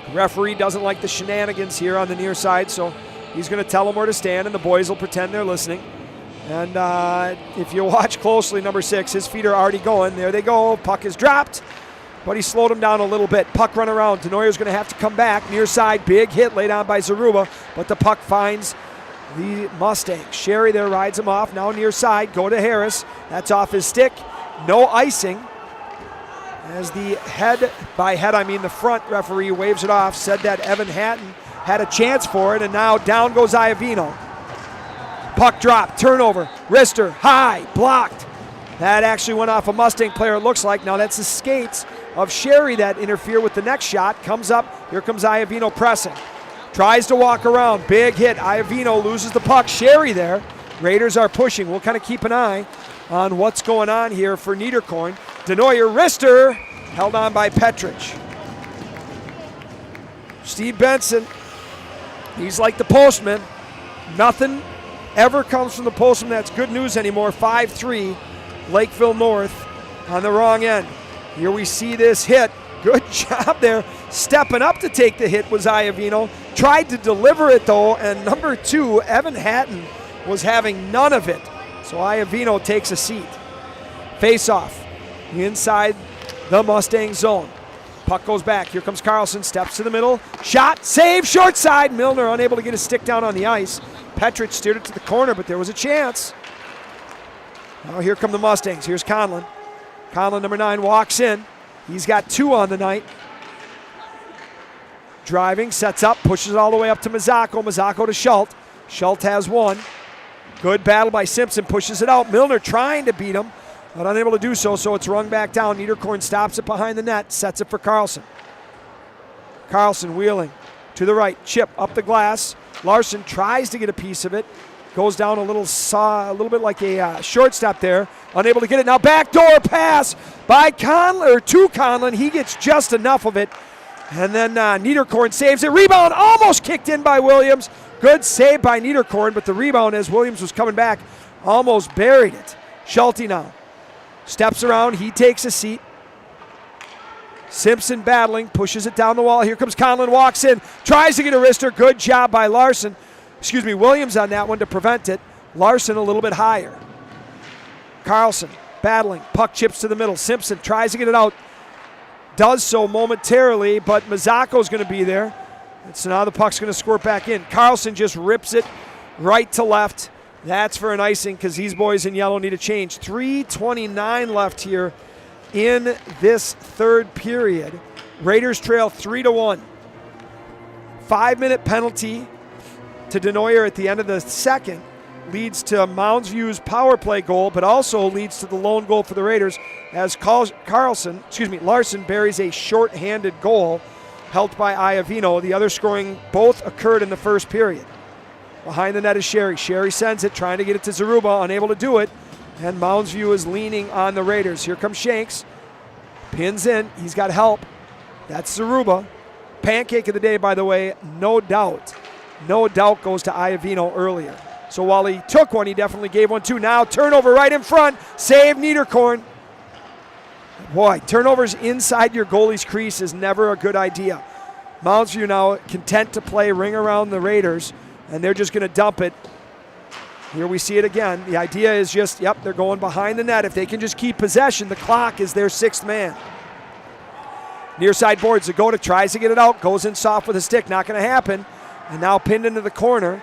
Speaker 4: The referee doesn't like the shenanigans here on the near side, so he's going to tell them where to stand, and the boys will pretend they're listening. And if you watch closely, number 6, his feet are already going. There they go. Puck is dropped, but he slowed him down a little bit. Puck run around. Denoyer's going to have to come back. Near side, big hit laid on by Zaruba, but the puck finds the Mustangs. Sherry there rides him off. Now near side, go to Harris. That's off his stick. No icing. As the the front referee waves it off. Said that Evan Hatton had a chance for it, and now down goes Iavino. Puck drop, turnover, Rister, high, blocked. That actually went off a Mustang player, it looks like. Now that's the skates of Sherry that interfere with the next shot. Comes up, here comes Iavino pressing. Tries to walk around, big hit. Iavino loses the puck, Sherry there. Raiders are pushing. We'll kind of keep an eye on what's going on here for Niederkorn. Denoyer, Rister, held on by Petrich. Steve Benson, he's like the postman. Nothing ever comes from the postman that's good news anymore. 5-3, Lakeville North on the wrong end. Here we see this hit. Good job there. Stepping up to take the hit was Iovino. Tried to deliver it though, and number 2, Evan Hatton, was having none of it. So Iovino takes a seat. Face off inside the Mustang zone. Puck goes back. Here comes Carlson. Steps to the middle. Shot. Save. Short side. Milner unable to get his stick down on the ice. Petrich steered it to the corner, but there was a chance. Now here come the Mustangs. Here's Conlon. Conlon, number 9, walks in. He's got 2 on the night. Driving, sets up, pushes it all the way up to Mazzocco. Mazzocco to Schultz. Schultz has 1. Good battle by Simpson. Pushes it out. Milner trying to beat him, but unable to do so, so it's rung back down. Niederkorn stops it behind the net, sets it for Carlson. Carlson wheeling to the right. Chip up the glass. Larson tries to get a piece of it. Goes down a little bit like a shortstop there. Unable to get it. Now backdoor pass by Conlon, or to Conlon. He gets just enough of it. And then Niederkorn saves it. Rebound almost kicked in by Williams. Good save by Niederkorn, but the rebound as Williams was coming back almost buried it. Schulte now steps around. He takes a seat. Simpson battling, pushes it down the wall. Here comes Conlon, walks in, tries to get a wrister. Good job by Williams on that one to prevent it. Larson a little bit higher. Carlson battling, puck chips to the middle. Simpson tries to get it out. Does so momentarily, but Mazzocco's going to be there. And so now the puck's going to squirt back in. Carlson just rips it right to left. That's for an icing because these boys in yellow need a change. 3:29 left here in this third period. Raiders trail 3-1. 5-minute penalty to Denoyer at the end of the second leads to Mounds View's power play goal, but also leads to the lone goal for the Raiders as Larson buries a short-handed goal helped by Iovino. The other scoring both occurred in the first period. Behind the net is Sherry. Sherry sends it, trying to get it to Zaruba, unable to do it. And Mounds View is leaning on the Raiders. Here comes Shanks. Pins in. He's got help. That's Zaruba. Pancake of the day, by the way, no doubt. No doubt goes to Iovino earlier. So while he took one, he definitely gave one too. Now turnover right in front. Save Niederkorn. Boy, turnovers inside your goalie's crease is never a good idea. Mounds View now content to play ring around the Raiders, and they're just going to dump it. Here we see it again. The idea is just, they're going behind the net. If they can just keep possession, the clock is their 6th man. Near side boards, Zagota tries to get it out, goes in soft with a stick, not going to happen. And now pinned into the corner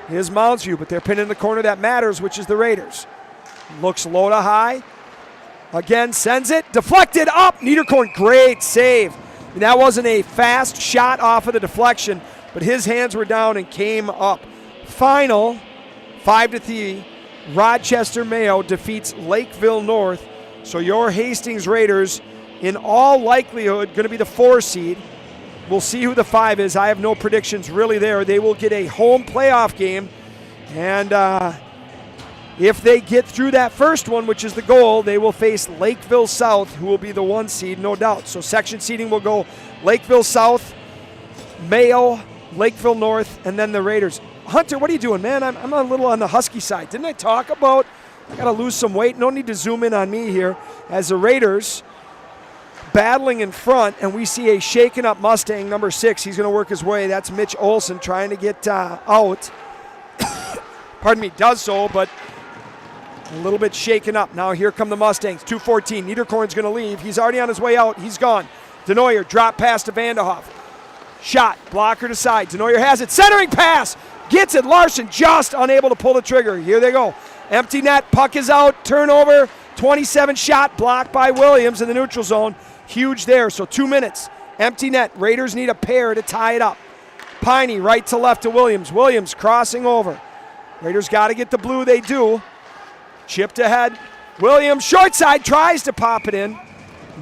Speaker 4: is Mounds View, but they're pinned in the corner that matters, which is the Raiders. Looks low to high. Again, sends it, deflected up. Niederkorn, great save. And that wasn't a fast shot off of the deflection, but his hands were down and came up. Final 5-3, Rochester Mayo defeats Lakeville North. So your Hastings Raiders, in all likelihood, going to be the 4 seed. We'll see who the 5 is. I have no predictions really there. They will get a home playoff game. And if they get through that first one, which is the goal, they will face Lakeville South, who will be the 1 seed, no doubt. So section seeding will go Lakeville South, Mayo, Lakeville North, and then the Raiders. Hunter, what are you doing, man? I'm a little on the husky side. Didn't I talk about I got to lose some weight? No need to zoom in on me here as the Raiders battling in front, and we see a shaken up Mustang, number 6. He's going to work his way. That's Mitch Olson trying to get out. Pardon me, does so, but a little bit shaken up. Now here come the Mustangs, 2:14. Niederkorn's going to leave. He's already on his way out. He's gone. Denoyer drop pass to Vanderhoff. Shot, blocker to side. Denoyer has it. Centering pass. Gets it. Larson just unable to pull the trigger. Here they go. Empty net. Puck is out. Turnover. 27 shot. Blocked by Williams in the neutral zone. Huge there. So 2 minutes. Empty net. Raiders need a pair to tie it up. Piney right to left to Williams. Williams crossing over. Raiders got to get the blue. They do. Chipped ahead. Williams short side tries to pop it in.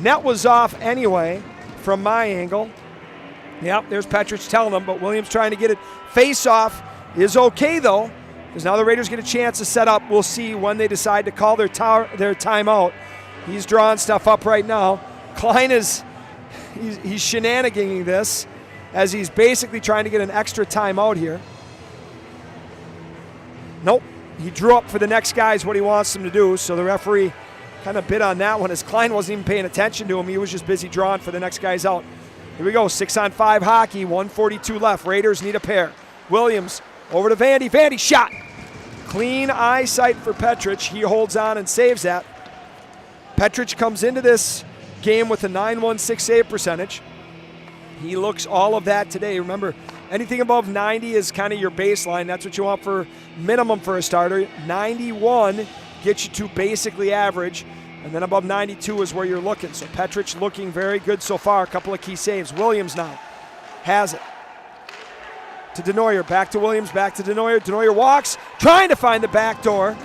Speaker 4: Net was off anyway from my angle. Yep, there's Petrich telling them, but Williams trying to get it. Face off is okay though, because now the Raiders get a chance to set up. We'll see when they decide to call their timeout. He's drawing stuff up right now. Klein he's shenaniganing this as he's basically trying to get an extra timeout here. Nope. He drew up for the next guys what he wants them to do, so the referee kind of bit on that one as Klein wasn't even paying attention to him. He was just busy drawing for the next guys out. Here we go, 6-on-5 hockey, 1:42 left. Raiders need a pair. Williams over to Vandy. Vandy shot. Clean eyesight for Petrich. He holds on and saves that. Petrich comes into this game with a .916 save percentage. He looks all of that today. Remember, anything above 90 is kind of your baseline. That's what you want for minimum for a starter. 91 gets you to basically average, and then above 92 is where you're looking. So Petrich looking very good so far. A couple of key saves. Williams now has it. To Denoyer, back to Williams, back to Denoyer. Denoyer walks, trying to find the back door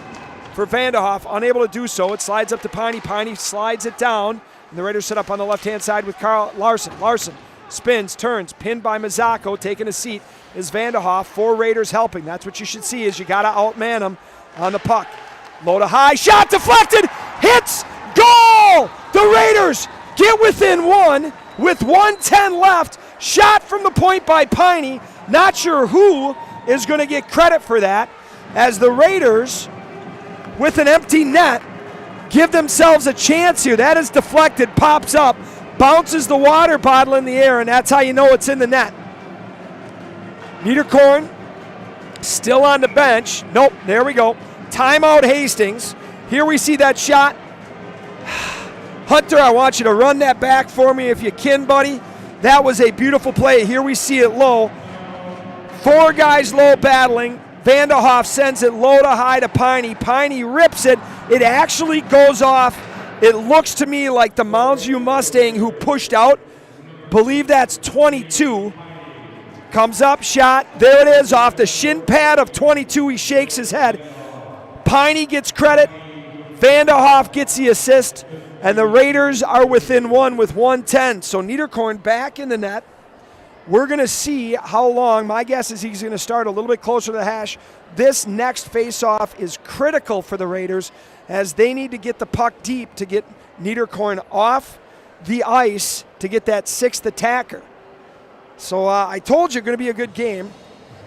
Speaker 4: for Vanderhoff, unable to do so. It slides up to Piney. Piney slides it down, and the Raiders set up on the left-hand side with Carl Larson. Larson spins, turns, pinned by Mazzocco, taking a seat is Vanderhoff. 4 Raiders helping. That's what you should see, is you got to outman them on the puck. Low to high, shot deflected, hits, goal! The Raiders get within 1 with 1:10 left. Shot from the point by Piney. Not sure who is going to get credit for that, as the Raiders, with an empty net, give themselves a chance here. That is deflected, pops up, bounces the water bottle in the air, and that's how you know it's in the net. Niederkorn still on the bench. Nope, there we go. Timeout Hastings. Here we see that shot. Hunter, I want you to run that back for me if you can, buddy. That was a beautiful play. Here we see it low. 4 guys low battling. Vanderhoff sends it low to high to Piney. Piney rips it. It actually goes off. It looks to me like the Mounds View Mustang who pushed out. Believe that's 22. Comes up, shot. There it is, off the shin pad of 22. He shakes his head. Piney gets credit. Vanderhoff gets the assist. And the Raiders are within 1 with 1:10. So Niederkorn back in the net. We're going to see how long. My guess is he's going to start a little bit closer to the hash. This next face-off is critical for the Raiders, as they need to get the puck deep to get Niederkorn off the ice to get that 6th attacker. So I told you, going to be a good game.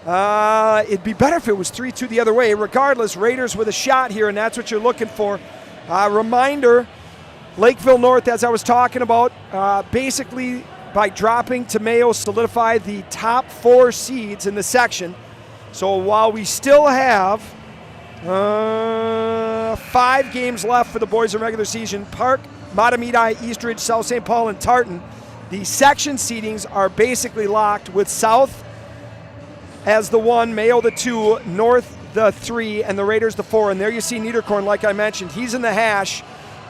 Speaker 4: It'd be better if it was 3-2 the other way. Regardless, Raiders with a shot here, and that's what you're looking for. Reminder, Lakeville North, as I was talking about, basically by dropping to Mayo, solidify the top 4 seeds in the section. So while we still have 5 games left for the boys in regular season, Park, Matamidi, Eastridge, South St. Paul, and Tartan, the section seedings are basically locked, with South as the 1, Mayo the 2, North the 3, and the Raiders the 4. And there you see Niederkorn, like I mentioned. He's in the hash,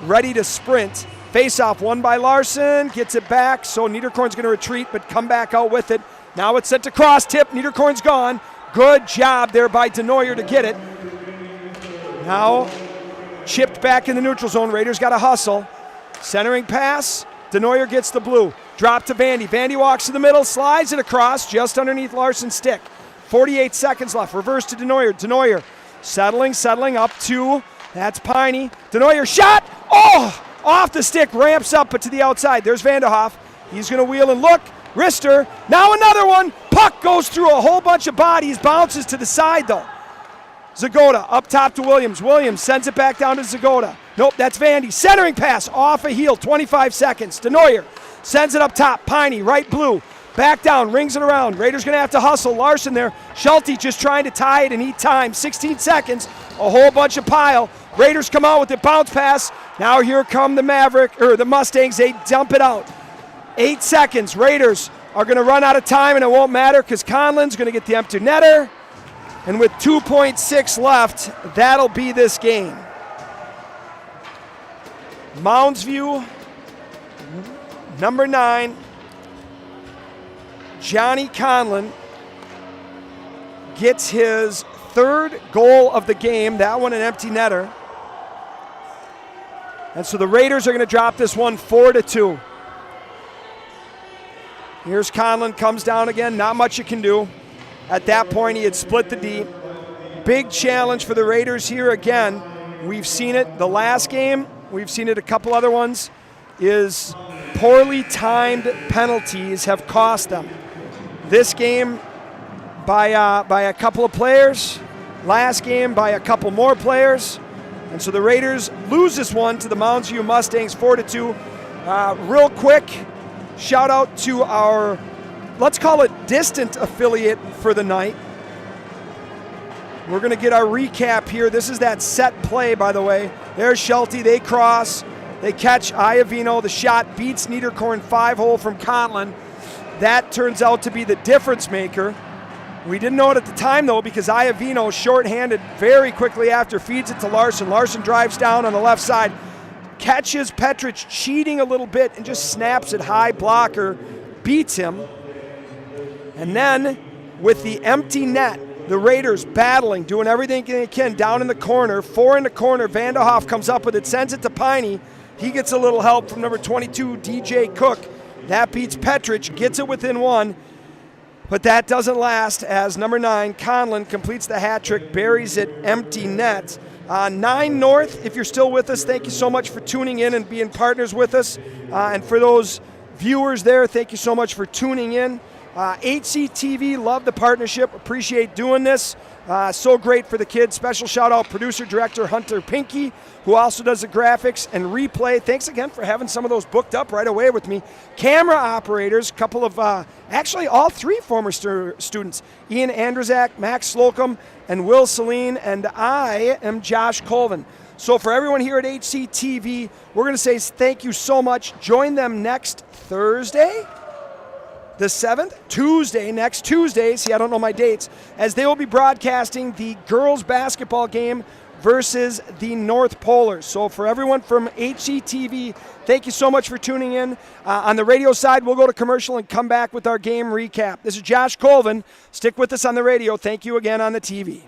Speaker 4: ready to sprint. Face-off won by Larson, gets it back, so Niederkorn's going to retreat but come back out with it. Now it's sent to cross-tip, Niederkorn's gone. Good job there by Denoyer to get it. Now chipped back in the neutral zone, Raiders got to hustle. Centering pass, Denoyer gets the blue. Drop to Vandy. Vandy walks to the middle, slides it across just underneath Larson's stick. 48 seconds left, reverse to Denoyer. Denoyer settling up to, that's Piney. Denoyer shot, oh! Off the stick, ramps up, but to the outside. There's Vanderhoff. He's going to wheel and look. Rister. Now another one. Puck goes through a whole bunch of bodies. Bounces to the side, though. Zagoda up top to Williams. Williams sends it back down to Zagoda. Nope, that's Vandy. Centering pass off a heel. 25 seconds. Denoyer sends it up top. Piney, right blue. Back down, rings it around. Raiders going to have to hustle. Larson there. Schulte just trying to tie it and eat time. 16 seconds. A whole bunch of pile. Raiders come out with the bounce pass. Now here come the Mustangs. They dump it out. 8 seconds. Raiders are going to run out of time, and it won't matter because Conlon's going to get the empty netter. And with 2.6 left, that'll be this game. Mounds View, number 9, Johnny Conlon gets his 3rd goal of the game. That one an empty netter. And so the Raiders are going to drop this one 4-2. Here's Conlon, comes down again. Not much you can do. At that point, he had split the D. Big challenge for the Raiders here again. We've seen it the last game. We've seen it a couple other ones. Is poorly timed penalties have cost them. This game by a couple of players. Last game by a couple more players. And so the Raiders lose this one to the Mounds View Mustangs 4-2. Real quick, shout out to our, let's call it distant affiliate for the night. We're going to get our recap here. This is that set play, by the way. There's Schulte. They cross. They catch Iovino. The shot beats Niederkorn 5-hole from Conlon. That turns out to be the difference maker. We didn't know it at the time, though, because Iovino, shorthanded very quickly after, feeds it to Larson. Larson drives down on the left side, catches Petrich cheating a little bit, and just snaps it high. Blocker beats him. And then with the empty net, the Raiders battling, doing everything they can down in the corner. 4 in the corner. Vanderhoff comes up with it, sends it to Piney. He gets a little help from number 22, DJ Cook. That beats Petrich, gets it within 1. But that doesn't last as number 9, Conlon, completes the hat trick, buries it empty net. 9 North, if you're still with us, thank you so much for tuning in and being partners with us. And for those viewers there, thank you so much for tuning in. HCTV, love the partnership, appreciate doing this. So great for the kids. Special shout out producer director Hunter Pinky, who also does the graphics and replay. Thanks again for having some of those booked up right away with me. Camera operators, couple of, actually all 3 former students, Ian Andrzak, Max Slocum, and Will Celine, and I am Josh Colvin. So for everyone here at HCTV, we're going to say thank you so much. Join them next Thursday, the 7th, next Tuesday, see, I don't know my dates, as they will be broadcasting the girls basketball game versus the North Polars. So for everyone from HCTV, thank you so much for tuning in. On the radio side, we'll go to commercial and come back with our game recap. This is Josh Colvin. Stick with us on the radio. Thank you again on the TV.